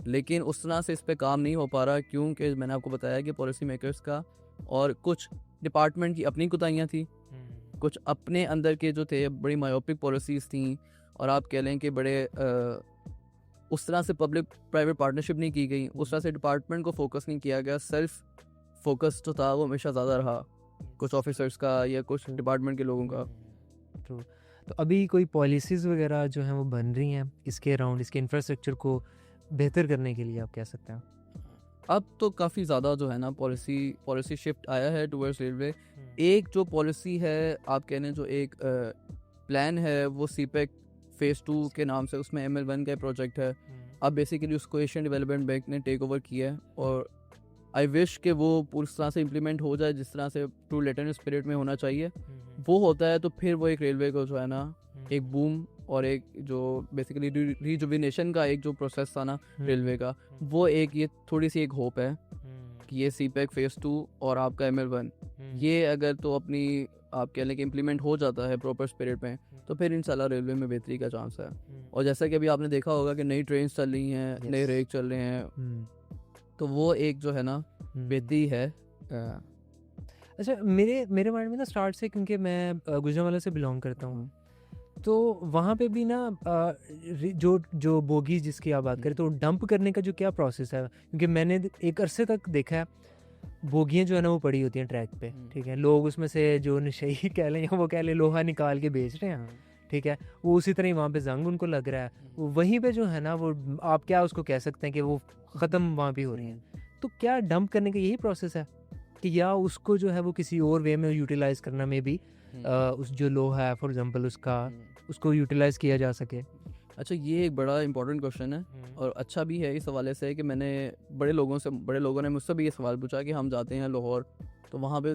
लेकिन उस तरह से इस पे काम नहीं हो पा रहा क्योंकि मैंने आपको बताया कि पॉलिसी मेकर्स का और कुछ डिपार्टमेंट की अपनी कुताहियाँ थी, कुछ अपने अंदर के जो थे बड़ी मायोपिक पॉलिसीज़ थी, और आप कह लें कि बड़े उस तरह से पब्लिक प्राइवेट पार्टनरशिप नहीं की गई, उस तरह से डिपार्टमेंट को फोकस नहीं किया गया। सेल्फ फोकस जो था वो हमेशा ज़्यादा रहा कुछ ऑफिसर्स का या कुछ डिपार्टमेंट के लोगों का। तो अभी कोई पॉलिसीज़ वगैरह जो हैं वो बन रही हैं इसके अराउंड, इसके इंफ्रास्ट्रक्चर को बेहतर करने के लिए, आप कह सकते हैं? अब तो काफ़ी ज़्यादा जो है ना पॉलिसी शिफ्ट आया है टुवर्ड्स रेलवे। एक जो पॉलिसी है आप कहने जो एक प्लान है वो सीपेक फेज़ 2 के नाम से, उसमें ML1 का प्रोजेक्ट है। अब बेसिकली उसको एशियन डेवलपमेंट बैंक ने टेक ओवर किया है, और आई विश कि वो पूरी तरह से इम्प्लीमेंट हो जाए जिस तरह से ट्रू लेटर स्पिरिट में होना चाहिए। वो होता है तो फिर वो एक रेलवे को जो है ना एक बूम और एक जो बेसिकली रिजुविनेशन का एक जो प्रोसेस था ना रेलवे का, वो एक ये थोड़ी सी एक होप है कि ये सीपेक फेज़ 2 और आपका ML1 ये अगर तो अपनी आप कह लें कि इम्प्लीमेंट हो जाता है प्रॉपर स्पिरिट में, तो फिर इंशाल्लाह रेलवे में बेहतरी का चांस है। और जैसा कि अभी आपने देखा होगा कि नई ट्रेन चल रही हैं, नए रेक चल रहे हैं, तो वो एक जो है ना बेहतरी है। अच्छा, मेरे माइंड में ना स्टार्ट से, क्योंकि मैं गुजरांवाला से बिलोंग करता हूँ, तो वहाँ पे भी ना जो बोगी जिसकी आप बात करें, तो डंप करने का जो क्या प्रोसेस है, क्योंकि मैंने एक अरसे तक देखा है बोगियाँ जो है ना वो पड़ी होती हैं ट्रैक पे, ठीक है, लोग उसमें से जो नशेई कह लें या वो कह लें लोहा निकाल के बेच रहे हैं, ठीक है, वो उसी तरह ही वहाँ पे जंग उनको लग रहा है, वहीं पे जो है ना वो आप क्या उसको कह सकते हैं कि वो ख़त्म वहाँ भी हो रही हैं। तो क्या डंप करने का यही प्रोसेस है कि या उसको जो है वो किसी और वे में यूटिलाइज़ करना में भी उस जो लोहा है फॉर एग्जांपल उसको यूटिलाइज़ किया जा सके? अच्छा, ये एक बड़ा इंपॉर्टेंट क्वेश्चन है और अच्छा भी है इस हवाले से कि मैंने बड़े लोगों ने मुझसे भी ये सवाल पूछा कि हम जाते हैं लाहौर, तो वहाँ पे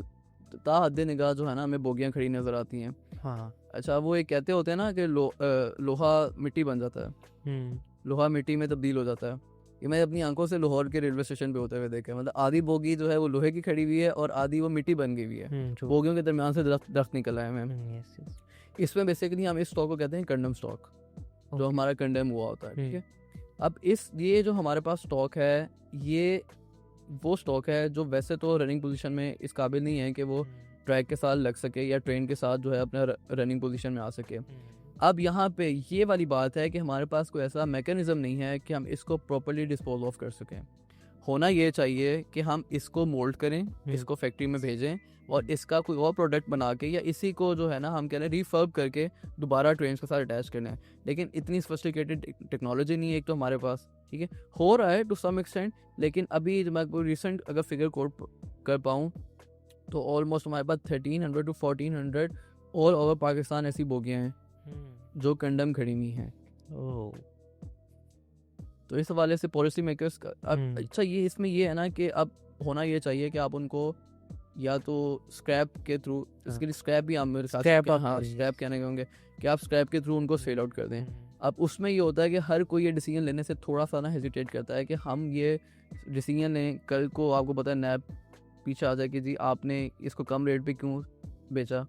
ताहद्दे निगाह जो है ना हमें बोगियाँ खड़ी नज़र आती हैं। हाँ। अच्छा, वो एक कहते होते हैं ना कि लोहा मिट्टी बन जाता है, लोहा मिट्टी में तब्दील हो जाता है। ये मैं अपनी आंखों से लाहौर के रेलवे स्टेशन पे होते हुए देखा है। मतलब आधी बोगी जो है वो लोहे की खड़ी हुई है और आधी वो मिट्टी बन गई हुई है। बोगियों के दरमियान से दरख्त निकल आए हैं। इसमें बेसिकली हम इस स्टॉक को कहते हैं कंडम स्टॉक, जो हमारा कंडेम हुआ होता है। ठीक है, अब ये जो हमारे पास स्टॉक है, ये वो स्टॉक है जो वैसे तो रनिंग पोजीशन में इस काबिल नहीं है कि वो ट्रैक के साथ लग सके या ट्रेन के साथ जो है अपना रनिंग पोजीशन में आ सके। अब यहाँ पे ये वाली बात है कि हमारे पास कोई ऐसा मैकेनिज्म नहीं है कि हम इसको प्रॉपर्ली डिस्पोज ऑफ कर सकें। होना ये चाहिए कि हम इसको मोल्ड करें, इसको फैक्ट्री में भेजें और इसका कोई और प्रोडक्ट बना के या इसी को जो है ना हम कह रहे हैं रिफर्ब करके दोबारा ट्रेन के साथ अटैच करना है। लेकिन इतनी सोफिस्टिकेटेड टेक्नोलॉजी नहीं है एक तो हमारे पास। ठीक है, हो रहा है टू सम एक्सटेंट, लेकिन अभी जब मैं रिसेंट अगर फिगर कोट कर पाऊँ तो ऑलमोस्ट हमारे पास 1300 to 1400 ऑल ओवर पाकिस्तान ऐसी बोगियाँ हैं जो कंडम खड़ी हुई हैं। तो इस हवाले से पॉलिसी मेकर्स का अच्छा ये इसमें ये है ना कि अब होना ये चाहिए कि आप उनको या तो स्क्रैप के थ्रू, इसके लिए स्क्रैप भी आप मेरे साथ स्क्रैप कहने के होंगे कि आप स्क्रैप के थ्रू उनको सेल आउट कर दें। अब उसमें ये होता है कि हर कोई ये डिसीजन लेने से थोड़ा सा ना हेजिटेट करता है कि हम ये डिसीजन लें, कल को आपको पता है नैब पीछे आ जाए कि जी आपने इसको कम रेट पे क्यों बेचा,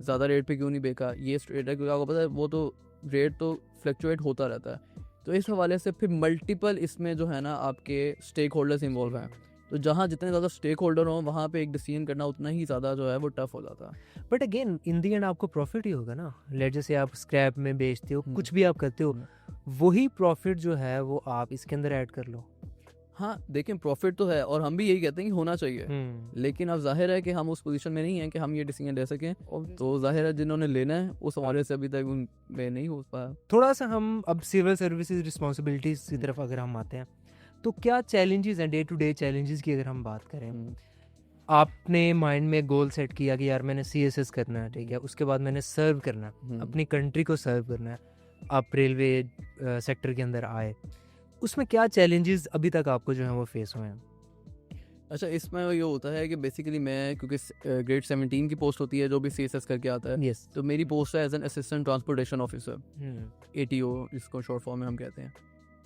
ज़्यादा रेट पे क्यों नहीं बेचा, ये स्ट्रेट है, क्योंकि आपको पता है वो तो रेट तो फ्लक्चुएट होता रहता है। तो इस हवाले से फिर मल्टीपल इसमें जो है ना आपके स्टेक होल्डर्स इन्वॉल्व हैं। तो जहाँ जितने ज़्यादा स्टेक होल्डर हों वहाँ पे एक डिसीजन करना उतना ही ज़्यादा जो है वो टफ हो जाता है। But again in the and आपको प्रॉफिट ही होगा ना। लेट जैसे आप स्क्रैप में बेचते हो, कुछ भी आप करते हो, वही प्रॉफिट जो है वो आप इसके अंदर ऐड कर लो। हाँ देखें, प्रॉफिट तो है और हम भी यही कहते हैं कि होना चाहिए, लेकिन अब जाहिर है कि हम उस पोजीशन में नहीं हैं कि हम ये डिसीजन ले सकें। तो जाहिर है जिन्होंने लेना है उस हवाले से अभी तक उनमें नहीं हो पाया। थोड़ा सा हम अब सिविल सर्विसेज रिस्पॉन्सिबिलिटीज की तरफ अगर हम आते हैं तो क्या चैलेंजेस हैं, डे टू डे चैलेंजेस की अगर हम बात करें। आपने माइंड में गोल सेट किया कि यार मैंने CSS करना है, ठीक है, उसके बाद मैंने सर्व करना है, अपनी कंट्री को सर्व करना है, आप रेलवे सेक्टर के अंदर आए, उसमें क्या चैलेंजेस अभी तक आपको जो है वो फेस हुए हैं? अच्छा, इसमें ये होता है कि बेसिकली मैं क्योंकि ग्रेड 17 की पोस्ट होती है जो भी CSS करके आता है। yes. तो मेरी पोस्ट है as an assistant transportation officer, ATO जिसको शॉर्ट फॉर्म में हम कहते हैं।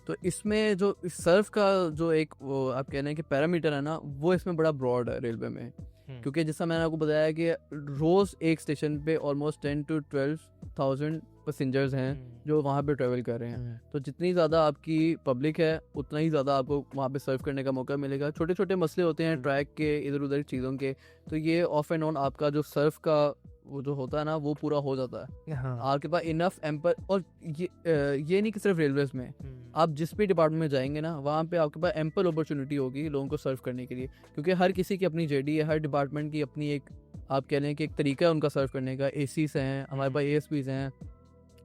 तो इसमें जो सर्व का जो एक वो आप कह रहे हैं कि पैरामीटर है ना, वो इसमें बड़ा ब्रॉड है रेलवे में। क्योंकि जैसा मैंने आपको बताया कि रोज़ एक स्टेशन पे ऑलमोस्ट 10 to 12,000 पैसेंजर्स हैं जो वहाँ पे ट्रैवल कर रहे हैं। तो जितनी ज़्यादा आपकी पब्लिक है उतना ही ज़्यादा आपको वहाँ पे सर्व करने का मौका मिलेगा। छोटे छोटे मसले होते हैं ट्रैक के, इधर उधर चीज़ों के, तो ये ऑफ एंड ऑन आपका जो सर्व का वो जो होता है ना वो पूरा हो जाता है। आपके पास इनफ एम्पल, और ये नहीं कि सिर्फ रेलवेज में, आप जिस भी डिपार्टमेंट में जाएंगे ना वहाँ पे आपके पास एम्पल अपॉर्चुनिटी होगी लोगों को सर्व करने के लिए। क्योंकि हर किसी की अपनी JD है, हर डिपार्टमेंट की अपनी एक आप कह लें कि एक तरीका है उनका सर्व करने का। ACs हैं, हमारे पास ASPs हैं,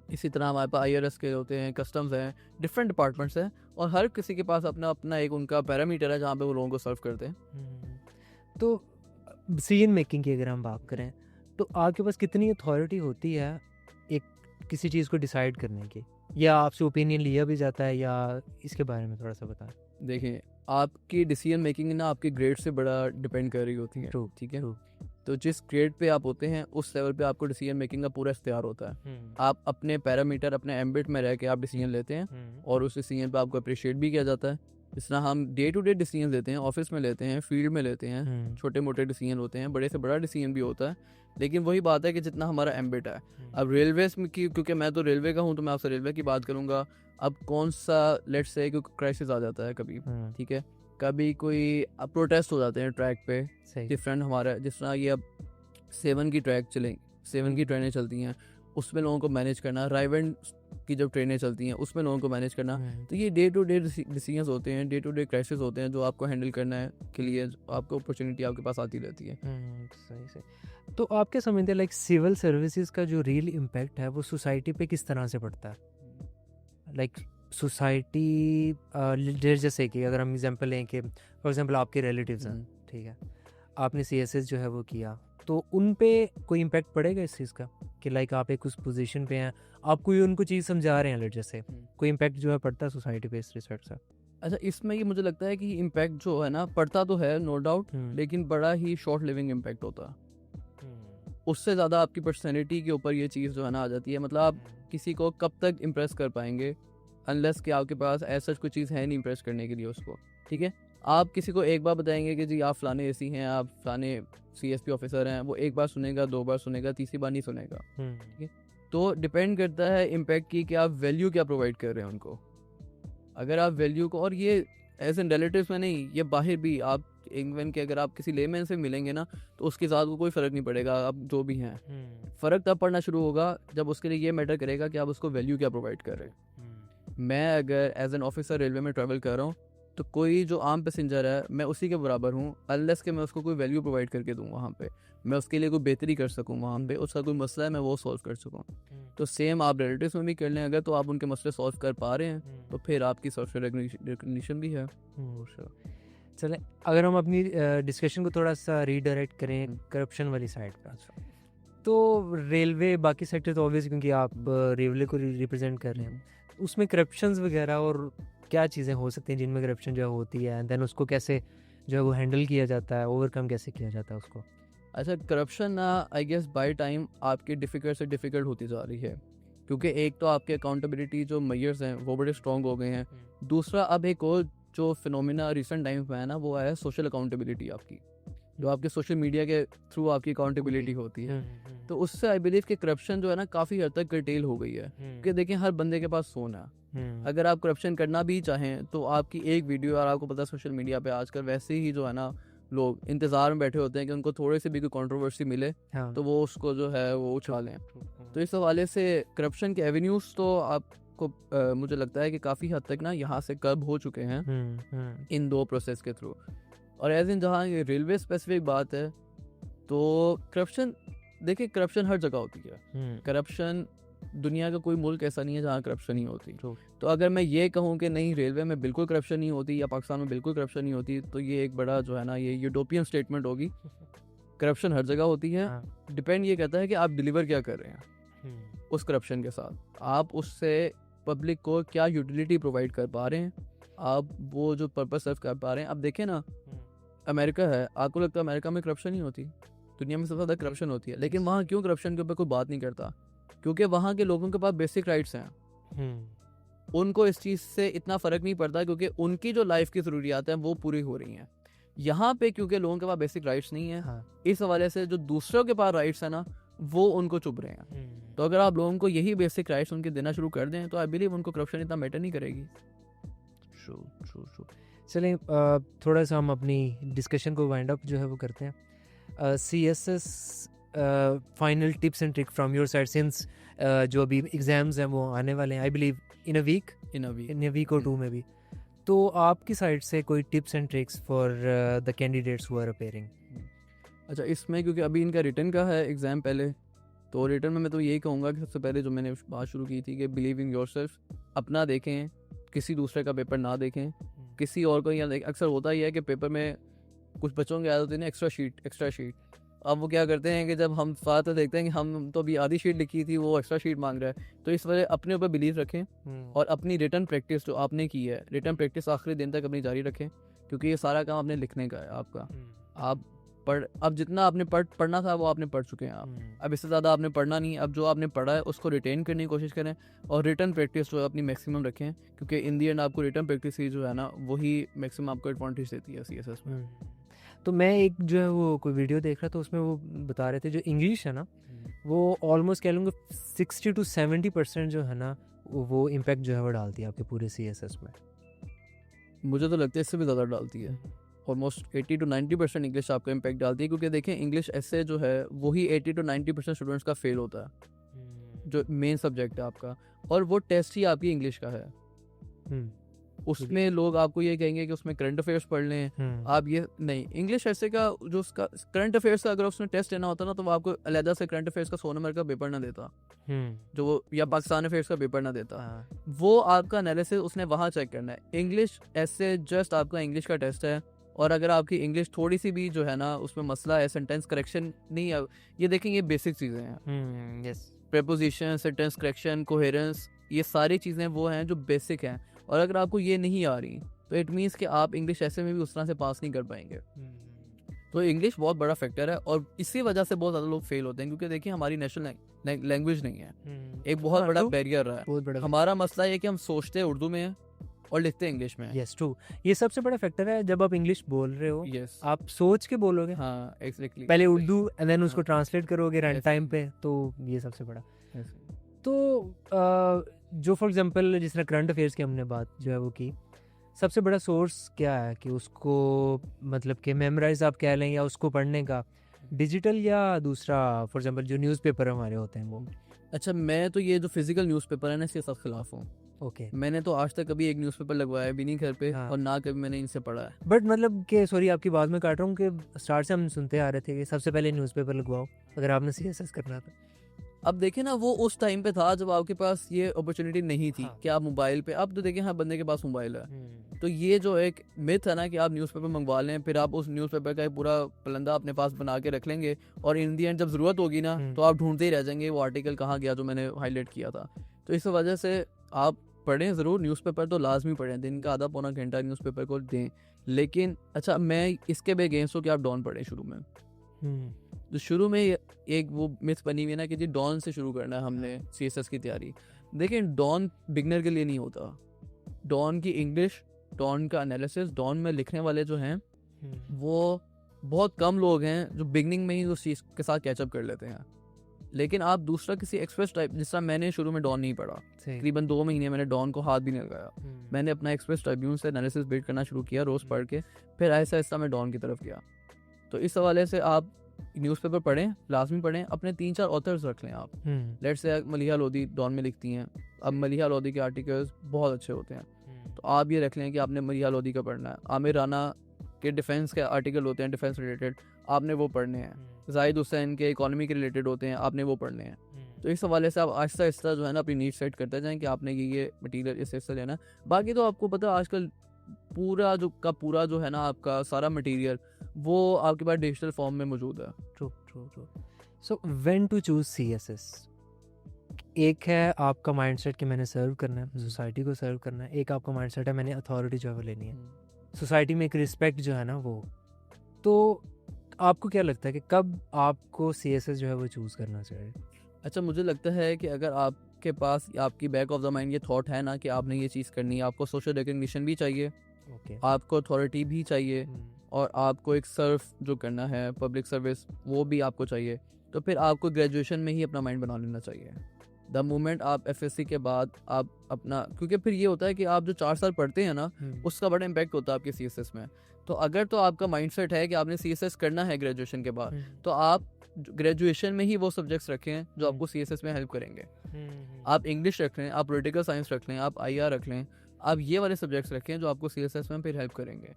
इसी तरह हमारे पास IRS के होते हैं, कस्टम्स हैं, डिफरेंट डिपार्टमेंट्स हैं, और हर किसी के पास अपना अपना एक उनका पैरामीटर है जहाँ पे वो लोगों को सर्व करते हैं। तो डिसीजन मेकिंग की अगर हम बात करें तो आपके पास कितनी अथॉरिटी होती है एक किसी चीज़ को डिसाइड करने की, या आपसे ओपिनियन लिया भी जाता है, या इसके बारे में थोड़ा सा बताएं? देखिए, आपकी डिसीजन मेकिंग ना आपके ग्रेड से बड़ा डिपेंड कर रही होती है। ठीक है, तो जिस ग्रेड पे आप होते हैं उस लेवल पे आपको डिसीजन मेकिंग का पूरा इख्तियार होता है। आप अपने पैरामीटर, अपने एम्बिट में रह के आप डिसीजन लेते हैं और उस डिसीजन पे आपको अप्रिशिएट भी किया जाता है। जिस तरह हम डे टू डे डिसीजन लेते हैं, ऑफिस में लेते हैं, फील्ड में लेते हैं, छोटे मोटे डिसीजन होते हैं, बड़े से बड़ा डिसीजन भी होता है, लेकिन वही बात है कि जितना हमारा एम्बिट है। अब रेलवेज में की, क्योंकि मैं तो रेलवे का हूँ तो मैं आपसे रेलवे की बात करूँगा। अब कौन सा लेट्स से क्योंकि क्राइसिस आ जाता है कभी, ठीक है, कभी कोई प्रोटेस्ट हो जाते हैं ट्रैक पे डिफरेंट हमारा, जिस तरह ये अब 7 की ट्रैक चलें, 7 की ट्रेनें चलती हैं, उसमें लोगों को मैनेज करना, राइवेंड की जब ट्रेनें चलती हैं उसमें लोगों को मैनेज करना। तो ये डे टू डे डिसीजंस होते हैं, डे टू डे क्राइसिस होते हैं जो आपको हैंडल करना है के लिए आपको अपॉर्चुनिटी आपके पास आती रहती है। सही। तो आपके समझते लाइक सिविल सर्विसेज का जो रियल इम्पैक्ट है वो सोसाइटी पे किस तरह से पड़ता है? लाइक सोसाइटी जैसे कि अगर हम एग्जांपल लें कि फॉर एग्जांपल आपके रिलेटिव्स हैं, ठीक है, आपने CSS जो है वो किया, तो उन पे कोई इम्पैक्ट पड़ेगा इस चीज़ का कि लाइक आप एक उस पोजीशन पे हैं, आप कोई उनको चीज़ समझा रहे हैं, लेट जैसे कोई इम्पैक्ट जो है पड़ता है सोसाइटी पे इस रिसर्च से? अच्छा, इसमें ये मुझे लगता है कि इम्पैक्ट जो है ना पड़ता तो है नो डाउट, लेकिन बड़ा ही शॉर्ट लिविंग इम्पैक्ट होता है। उससे ज़्यादा आपकी पर्सनैलिटी के ऊपर ये चीज़ जो है ना आ जाती है। मतलब आप किसी को कब तक इम्प्रेस कर पाएंगे अनलेस कि आपके पास ऐसा कोई चीज़ है नहीं इम्प्रेस करने के लिए उसको, ठीक है। आप किसी को एक बार बताएंगे कि जी आप फ़लाने एसी हैं, आप फ़लाने CSP ऑफिसर हैं, वो एक बार सुनेगा, 2 बार सुनेगा, तीसरी बार नहीं सुनेगा, ठीक है। तो डिपेंड करता है इम्पैक्ट की कि आप वैल्यू क्या प्रोवाइड कर रहे हैं उनको। अगर आप वैल्यू को, और ये एज एन रिलेटिव्स में नहीं, ये बाहर भी आप इवन के अगर आप किसी लेमैन से मिलेंगे ना तो उसके साथ को कोई फ़र्क नहीं पड़ेगा, आप जो भी हैं। फ़र्क तब पड़ना शुरू होगा जब उसके लिए ये मैटर करेगा कि आप उसको वैल्यू क्या प्रोवाइड कर रहे हैं। मैं अगर एज एन ऑफिसर रेलवे में ट्रैवल कर रहा हूँ तो कोई जो आम पैसेंजर है मैं उसी के बराबर हूँ अनलेस कि मैं उसको कोई वैल्यू प्रोवाइड करके दूँ, वहाँ पे मैं उसके लिए कोई बेहतरी कर सकूँ, वहाँ पे उसका कोई मसला है मैं वो सॉल्व कर सकूँ। तो सेम आप रिलेटिव्स में भी कर लें अगर, तो आप उनके मसले सॉल्व कर पा रहे हैं तो फिर आपकी सोशल रिकग्निशन भी है। चलें, अगर हम अपनी डिस्कशन को थोड़ा सा रीडायरेक्ट करें करप्शन वाली साइड पर, तो रेलवे बाकी सेक्टर तो ऑब्वियस क्योंकि आप रेलवे को रिप्रेजेंट कर रहे हैं, उसमें करप्शंस वगैरह और क्या चीज़ें हो सकती हैं जिनमें करप्शन जो होती है, एंड देन उसको कैसे जो है वो हैंडल किया जाता है, ओवरकम कैसे किया जाता है उसको? अच्छा, करप्शन ना आई गेस बाय टाइम आपकी डिफ़िकल्ट से डिफ़िकल्ट होती जा रही है, क्योंकि एक तो आपके अकाउंटेबिलिटी जो मेजर्स हैं वो बड़े स्ट्रॉन्ग हो गए हैं। दूसरा, अब एक और जो फिनोमिना रिसेंट टाइम्स में है ना, वो है सोशल अकाउंटेबिलिटी आपकी, जो आपके सोशल मीडिया के थ्रू आपकी अकाउंटेबिलिटी होती है। तो उससे आई बिलीव कि करप्शन जो है ना काफ़ी हद तक कर्टेल हो गई है, कि देखिए हर बंदे के पास फ़ोन है। अगर आप करप्शन करना भी चाहें तो आपकी एक वीडियो, और आपको पता है सोशल मीडिया पे आजकल वैसे ही जो है ना लोग इंतज़ार में बैठे होते हैं कि उनको थोड़े से भी कोई कंट्रोवर्सी मिले तो वो उसको जो है वो उछालें। तो इस हवाले से करप्शन के एवेन्यूज़ तो आपको मुझे लगता है कि काफ़ी हद तक ना यहाँ से कर्ब हो चुके हैं इन 2 प्रोसेस के थ्रू। और एज इन जहाँ ये रेलवे स्पेसिफिक बात है तो करप्शन, देखिए करप्शन हर जगह होती है। करप्शन दुनिया का कोई मुल्क ऐसा नहीं है जहाँ करप्शन नहीं होती। तो अगर मैं ये कहूँ कि नहीं रेलवे में बिल्कुल करप्शन नहीं होती या पाकिस्तान में बिल्कुल करप्शन नहीं होती, तो ये एक बड़ा जो है ना ये यूटोपियन स्टेटमेंट होगी। करप्शन हर जगह होती है। डिपेंड ये करता है कि आप डिलीवर क्या कर रहे हैं उस करप्शन के साथ, आप उससे पब्लिक को क्या यूटिलिटी प्रोवाइड कर पा रहे हैं, आप वो जो पर्पस सर्व कर पा रहे हैं। अब देखें ना, अमेरिका है, आपको लगता है अमेरिका में करप्शन नहीं होती? दुनिया में सबसे ज़्यादा करप्शन होती है, लेकिन वहाँ क्यों करप्शन के ऊपर कोई बात नहीं करता? क्योंकि वहाँ के लोगों के पास बेसिक राइट्स हैं। उनको इस चीज़ से इतना फ़र्क नहीं पड़ता क्योंकि उनकी जो लाइफ की ज़रूरियात हैं वो पूरी हो रही हैं। यहाँ पे क्योंकि लोगों के पास बेसिक राइट्स नहीं है, इस हवाले से जो दूसरों के पास राइट्स हैं ना वो उनको चुभ रहे हैं। तो अगर आप लोगों को यही बेसिक राइट्स उनके देना शुरू कर दें तो आई बिलीव उनको करप्शन इतना मैटर नहीं करेगी। ट्रू। चलें, थोड़ा सा हम अपनी डिस्कशन को वाइंड अप जो है वो करते हैं। CSS final tips and trick from your side, since जो अभी एग्जाम्स हैं वो आने वाले हैं I believe in a week और 2 में भी, तो आपकी साइड से कोई tips and tricks for the candidates who are appearing? अच्छा, इसमें क्योंकि अभी इनका रिटर्न का है एग्ज़ाम पहले, तो रिटर्न में मैं तो यही कहूँगा कि सबसे पहले जो मैंने बात शुरू की थी कि बिलीव इन योरसेल्फ, अपना देखें, किसी दूसरे का पेपर ना देखें, किसी और को। या अक्सर होता ही है कि पेपर में कुछ बच्चों की आदत होती है ना एक्स्ट्रा शीट। अब वो क्या करते हैं कि जब हम साथ देखते हैं कि हम तो अभी आधी शीट लिखी थी, वो एक्स्ट्रा शीट मांग रहा है। तो इस वजह अपने ऊपर बिलीव रखें और अपनी रिटर्न प्रैक्टिस जो आपने की है, रिटर्न प्रैक्टिस आखिरी दिन तक अपनी जारी रखें, क्योंकि ये सारा काम आपने लिखने का है आपका। आप अब जितना आपने पढ़ना था वो आपने पढ़ चुके हैं आप, अब इससे ज़्यादा आपने पढ़ना नहीं। अब जो आपने पढ़ा है उसको रिटेन करने की कोशिश करें और रिटर्न प्रैक्टिस जो है अपनी मैक्सिमम रखें, क्योंकि इन दी एंड आपको रिटर्न प्रैक्टिस ही जो है ना वही मैक्सिमम आपको एडवांटेज देती है CSS में। तो मैं एक जो है वो कोई वीडियो देख रहा था, उसमें वो बता रहे थे जो इंग्लिश है ना वो ऑलमोस्ट कह लूँगा 60 to 70% जो है ना वो इम्पैक्ट जो है वो डालती है आपके पूरे CSS में। मुझे तो लगता है इससे भी ज़्यादा डालती है, ऑलमोस्ट 80 to 90% इंग्लिश आपका इम्पैक्ट डालती है, क्योंकि देखें इंग्लिश ऐसे जो है वही 80 to 90% स्टूडेंट्स का फेल होता है, जो मेन सब्जेक्ट है आपका, और वो टेस्ट ही आपकी इंग्लिश का है। उसमें लोग आपको ये कहेंगे कि उसमें करंट अफेयर्स पढ़ लें, आप ये नहीं, इंग्लिश ऐसे का जो उसका करंट अफेयर्स का अगर उसमें टेस्ट लेना होता ना तो वो आपको अलहदा से करंट अफेयर्स का 100 नंबर का पेपर ना देता, जो वो या पाकिस्तान अफेयर्स का पेपर ना देता। वो आपका एनालिसिस उसने वहाँ चेक करना है। इंग्लिश ऐसे जस्ट आपका इंग्लिश का टेस्ट है, और अगर आपकी इंग्लिश थोड़ी सी भी जो है ना उसमें मसला है, सेंटेंस करेक्शन नहीं है, ये देखेंगे ये बेसिक चीज़ें हैं, प्रेपोजिशन, सेंटेंस करेक्शन, कोहेरेंस, ये सारी चीज़ें वो हैं जो बेसिक हैं। और अगर आपको ये नहीं आ रही तो इट मीन्स कि आप इंग्लिश ऐसे में भी उस तरह से पास नहीं कर पाएंगे। तो इंग्लिश बहुत बड़ा फैक्टर है और इसी वजह से बहुत ज़्यादा लोग फेल होते हैं, क्योंकि देखिए हमारी नेशनल लैंग्वेज नहीं है, एक बहुत बड़ा बैरियर रहा है। बहुत बड़ा हमारा मसला ये कि हम सोचते उर्दू में हैं और लिखते इंग्लिश में। यस ट्रू, ये सबसे बड़ा फैक्टर है। जब आप इंग्लिश बोल रहे हो यस, आप सोच के बोलोगे, हाँ एग्जैक्टली, पहले उर्दू एंड देन उसको हाँ। ट्रांसलेट करोगे रन Yes. टाइम पे, तो ये सबसे बड़ा। Yes. तो जो फॉर एग्जांपल जिस तरह करंट अफेयर्स की हमने बात जो है वो की, सबसे बड़ा सोर्स क्या है कि उसको मतलब कि मेमोराइज आप कह लें या उसको पढ़ने का, डिजिटल या दूसरा फॉर एग्जांपल जो न्यूज़पेपर हमारे होते हैं वो? अच्छा, मैं तो ये जो फिजिकल न्यूज़पेपर है ना इसके सब खिलाफ हूँ। ओके, मैंने तो आज तक कभी एक न्यूज़पेपर लगवाया भी नहीं घर पे, हाँ। और ना कभी मैंने इनसे पढ़ा है। बट मतलब कि सॉरी आपकी बात में काट रहा हूँ कि स्टार्ट से हम सुनते आ रहे थे कि सबसे पहले न्यूज़पेपर लगवाओ अगर आपने सीएसएस करना था। अब देखें ना, वो उस टाइम पे था जब आपके पास ये अपॉर्चुनिटी नहीं थी हाँ। कि आप मोबाइल पे, अब तो देखिए हर बंदे के पास मोबाइल है। तो ये जो एक मिथ है ना कि आप न्यूज़पेपर मंगवा लें, फिर आप उस न्यूज़पेपर का एक पूरा पलंदा अपने पास बना के रख लेंगे और इन दी एंड जब ज़रूरत होगी ना तो आप ढूंढते ही रह जाएंगे वो आर्टिकल कहाँ गया जो मैंने हाईलाइट किया था। तो इस वजह से आप पढ़ें ज़रूर, न्यूज़पेपर तो लाजमी पढ़ें, दिन का आधा पौना घंटा न्यूज़पेपर को दें। लेकिन अच्छा, मैं इसके भी अगेंस्ट हूँ कि आप डॉन पढ़ें शुरू में। तो शुरू में एक वो मिथ बनी हुई है ना कि जी डॉन से शुरू करना है हमने सीएसएस की तैयारी। देखिए डॉन बिगनर के लिए नहीं होता। डॉन की इंग्लिश, डॉन का एनालिसिस, डॉन में लिखने वाले जो हैं वो बहुत कम लोग हैं जो बिगनिंग में ही उस चीज़ के साथ कैचअप कर लेते हैं। लेकिन आप दूसरा किसी एक्सप्रेस टाइप, जिस तरह मैंने शुरू में डॉन नहीं पढ़ा, तकरीबन 2 महीने मैंने डॉन को हाथ भी नहीं लगाया। मैंने अपना एक्सप्रेस ट्रिब्यून से एनालिसिस बिल्ड करना शुरू किया रोज़ पढ़ के, फिर ऐसा ऐसा मैं डॉन की तरफ गया। तो इस हवाले से आप न्यूज़पेपर पढ़ें, लाजमी पढ़ें, अपने 3-4 ऑथर्स रख लें आप। Let's say Maliha Lodhi don में लिखती हैं, अब मलिहा लोधी के आर्टिकल्स बहुत अच्छे होते हैं, तो आप ये रख लें कि आपने मलिहा लोधी का पढ़ना है। आमिर राना के डिफेंस के आर्टिकल होते हैं, डिफेंस रिलेटेड, आपने वो पढ़ने हैं। जाहिद हुसैन के इकोनॉमी के रिलेटेड होते हैं, आपने वो पढ़ने हैं। तो इस हवाले से आप आहिस्ता आहिस्ता जो है ना अपनी नीड सेट करते जाएं कि आपने ये मटीरियल इस हिस्से लेना। बाकी तो आपको पता है आजकल पूरा जो है ना आपका सारा मटीरियल वो आपके पास डिजिटल फॉर्म में मौजूद है। True. So when to choose CSS? एक है आपका माइंडसेट कि मैंने सर्व करना है, सोसाइटी को सर्व करना है। एक आपका माइंडसेट है मैंने अथॉरिटी जो है वो लेनी है, सोसाइटी में एक रिस्पेक्ट जो है ना वो। तो आपको क्या लगता है कि कब आपको सीएसएस जो है वो चूज़ करना चाहिए? अच्छा, मुझे लगता है कि अगर आपके पास आपकी बैक ऑफ द माइंड ये थॉट है ना कि आपने ये चीज़ करनी है, आपको सोशल रिकग्निशन भी चाहिए, ओके, आपको अथॉरिटी भी चाहिए, और आपको एक सर्व जो करना है पब्लिक सर्विस वो भी आपको चाहिए, तो फिर आपको ग्रेजुएशन में ही अपना माइंड बना लेना चाहिए। द मोमेंट आप एफएससी के बाद आप अपना, क्योंकि फिर ये होता है कि आप जो 4 साल पढ़ते हैं ना उसका बड़ा इम्पैक्ट होता है आपके सीएसएस में। तो अगर तो आपका माइंडसेट है कि आपने सीएसएस करना है ग्रेजुएशन के बाद, तो आप ग्रेजुएशन में ही वो सब्जेक्ट्स रखें जो आपको सीएसएस में हेल्प करेंगे। आप इंग्लिश रख लें, आप पॉलिटिकल साइंस रख लें, आप आईआर रख लें, आप ये वाले सब्जेक्ट्स रखें जो आपको सीएसएस में फिर हेल्प करेंगे।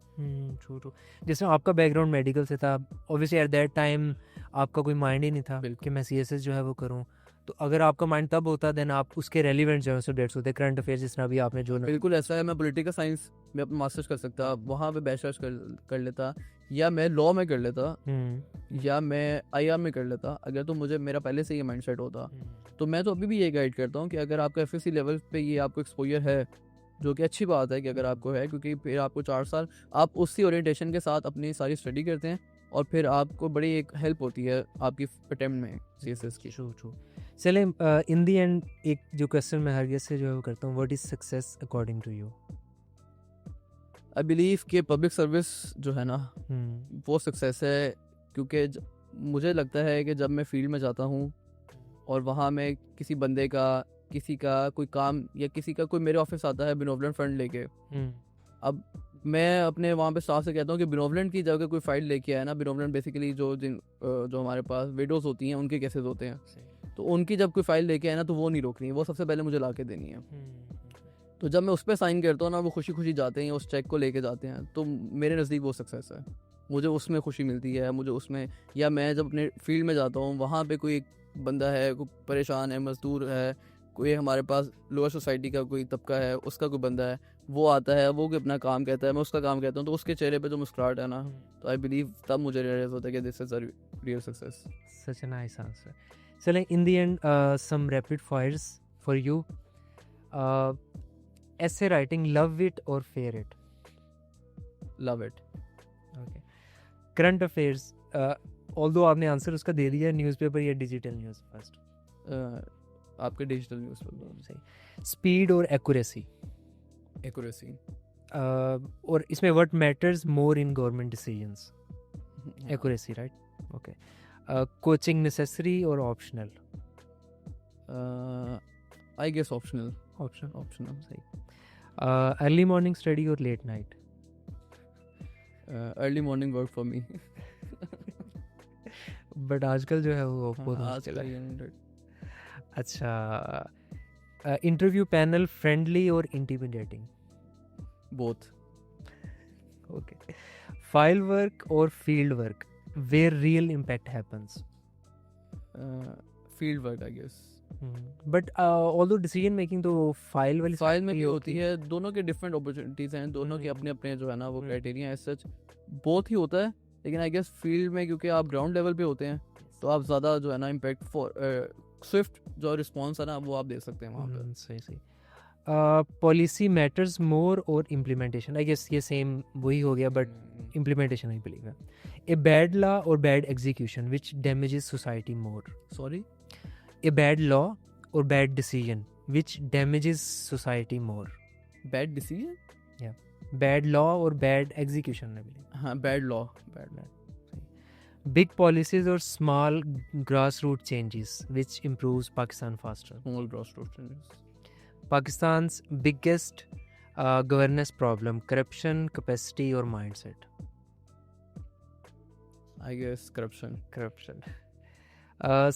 ट्रू। जैसे आपका बैकग्राउंड मेडिकल से था, ऑब्वियसली एट दैट टाइम आपका कोई माइंड ही नहीं था कि मैं सीएसएस जो है वो करूं। तो अगर आपका माइंड तब होता देन आप उसके रेलिवेंट जो है सब्जेक्ट्स होते, करंट अफेयर्स जिस तरह भी आपने जो बिल्कुल ऐसा है। मैं पॉलिटिकल साइंस में अपना मास्टर्स कर सकता, वहाँ पे बैचलर्स कर लेता, या मैं लॉ में कर लेता, या मैं आईआर में कर लेता, अगर तो मुझे मेरा पहले से ये माइंडसेट होता। तो मैं तो अभी भी ये गाइड करता हूँ कि अगर आपका एफएससी लेवल पे ये आपको एक्सपोजर है, जो कि अच्छी बात है कि अगर आपको है, क्योंकि फिर आपको 4 साल आप उसी ओरिएंटेशन के साथ अपनी सारी स्टडी करते हैं और फिर आपको बड़ी एक हेल्प होती है आपकी अटेम्प्ट में सीएसएस की। ट्रू। चले इन दी एंड एक जो क्वेश्चन मैं हर गेस्ट से जो है वो करता हूँ, what is success according to you? I believe कि पब्लिक सर्विस जो है ना वो सक्सेस है, क्योंकि मुझे लगता है कि जब मैं फील्ड में जाता हूँ और वहाँ मैं किसी बंदे का, किसी का कोई काम, या किसी का कोई मेरे ऑफिस आता है बेनोवलेंट फंड लेके, अब मैं अपने वहाँ पे स्टाफ से कहता हूँ कि बेनोवलेंट की जगह कोई फाइल लेके आया ना, बेनोवलेंट बेसिकली जो हमारे पास विडोज होती हैं उनके केसेस होते हैं, तो उनकी जब कोई फाइल लेके आए ना तो वो नहीं रोकनी है, वो सबसे पहले मुझे ला के देनी है। तो जब मैं उस पर साइन करता हूँ ना, वो खुशी खुशी जाते हैं, उस चेक को लेके जाते हैं, तो मेरे नज़दीक वो सक्सेस है। मुझे उसमें खुशी मिलती है, मुझे उसमें, या मैं जब अपने फील्ड में जाता हूँ वहाँ पे कोई एक बंदा है, कोई परेशान है, मजदूर है, कोई हमारे पास लोअर सोसाइटी का कोई तबका है, उसका कोई बंदा है, वो आता है, वो अपना काम कहता है, मैं उसका काम कहता हूँ, तो उसके चेहरे पे जो मुस्कुराहट है ना, तो आई बिलीव तब मुझे रियलाइज होता है कि this is a real success. Such a nice answer. चलें in the end some rapid fires for you. essay writing, love it or fear it? Love it. Okay. Current affairs, although आपने आंसर उसका दे दिया, न्यूज़पेपर या डिजिटल न्यूज़ फर्स्ट? आपके डिजिटल न्यूज़ पर सही। स्पीड और एक्यूरेसी, एक्यूरेसी। और इसमें what matters more in government decisions? Accuracy, right? Okay. Coaching necessary और optional? I guess optional. Optional, सही। अर्ली मॉर्निंग स्टडी और late night? Early morning work for me. But आजकल जो है वो बहुत आज मुश्किल का है। ये अच्छा, इंटरव्यू पैनल फ्रेंडली और intimidating? Both. Okay. File work और field work, where real impact happens? Field work I guess. But although decision making तो फाइल वाली फाइल में ही भी होती है, दोनों के डिफरेंट अपॉर्चुनिटीज हैं, दोनों के अपने अपने जो है ना वो क्राइटेरिया है, सच बोथ ही होता है। लेकिन आई गेस फील्ड में क्योंकि आप ग्राउंड लेवल पे होते हैं तो आप ज़्यादा जो है ना इम्पैक्ट फॉर स्विफ्ट जो रिस्पॉन्स है ना वो आप दे सकते हैं वहाँ पे। सही सही। पॉलिसी मैटर्स मोर और इम्प्लीमेंटेशन, आई गेस ये सेम वही हो गया, बट इम्प्लीमेंटेशन आई बिलीव है। ए बैड लॉ और bad execution which damages society more? Sorry, a bad law और bad decision which damages society more? Bad decision, bad law और बैड एग्जीक्यूशन, आई बिलीव। हाँ bad law, bad. Big policies or small grassroots changes which improves Pakistan faster? Small grassroot changes. Pakistan's biggest governance problem, corruption, capacity or mindset? I guess corruption. Corruption.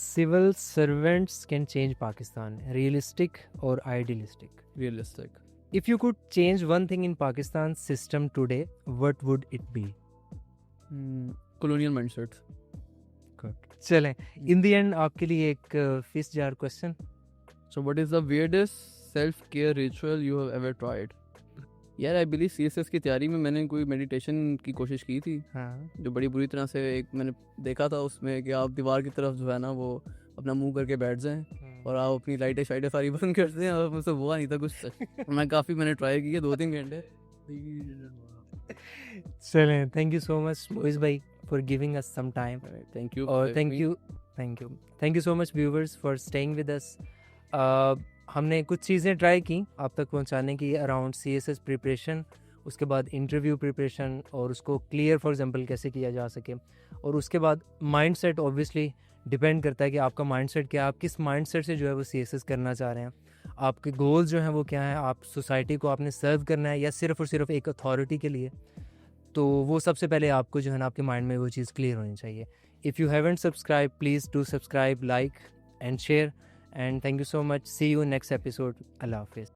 Civil servants can change Pakistan, realistic or idealistic? Realistic. If you could change one thing in Pakistan's system today, what would it be? Colonial mindset. चलें, in the end आपके लिए एक fish jar question. So what is the weirdest self-care ritual you have ever tried? यार आई बिलीव CSS की तैयारी में मैंने कोई मेडिटेशन की कोशिश की थी, हाँ, जो बड़ी बुरी तरह से एक मैंने देखा था उसमें कि आप दीवार की तरफ जो है ना वो अपना मुंह करके बैठ जाएं और आप अपनी लाइटें शाइटें सारी बंद कर दें, और मुझसे हुआ नहीं था कुछ। मैंने ट्राई किया 2-3 घंटे। चलें, thank you so much Moiz भाई for giving us some time, thank you और thank you so much viewers for staying with us. हमने कुछ चीज़ें ट्राई की आप तक पहुंचाने की अराउंड CSS प्रिपरेशन, उसके बाद इंटरव्यू प्रिपरेशन और उसको क्लियर फॉर एग्जांपल कैसे किया जा सके, और उसके बाद माइंडसेट ऑब्वियसली डिपेंड करता है कि आपका माइंडसेट क्या है, आप किस माइंडसेट से जो है वो CSS करना चाह रहे हैं, आपके गोल्स जो हैं वो क्या हैं, आप सोसाइटी को आपने सर्व करना है या सिर्फ और सिर्फ एक अथॉरिटी के लिए। तो वो सबसे पहले आपको जो है ना आपके माइंड में वो चीज़ क्लियर होनी चाहिए। If you haven't subscribe, please do subscribe, like and share, and thank you so much. See you in next episode. Allah Hafiz.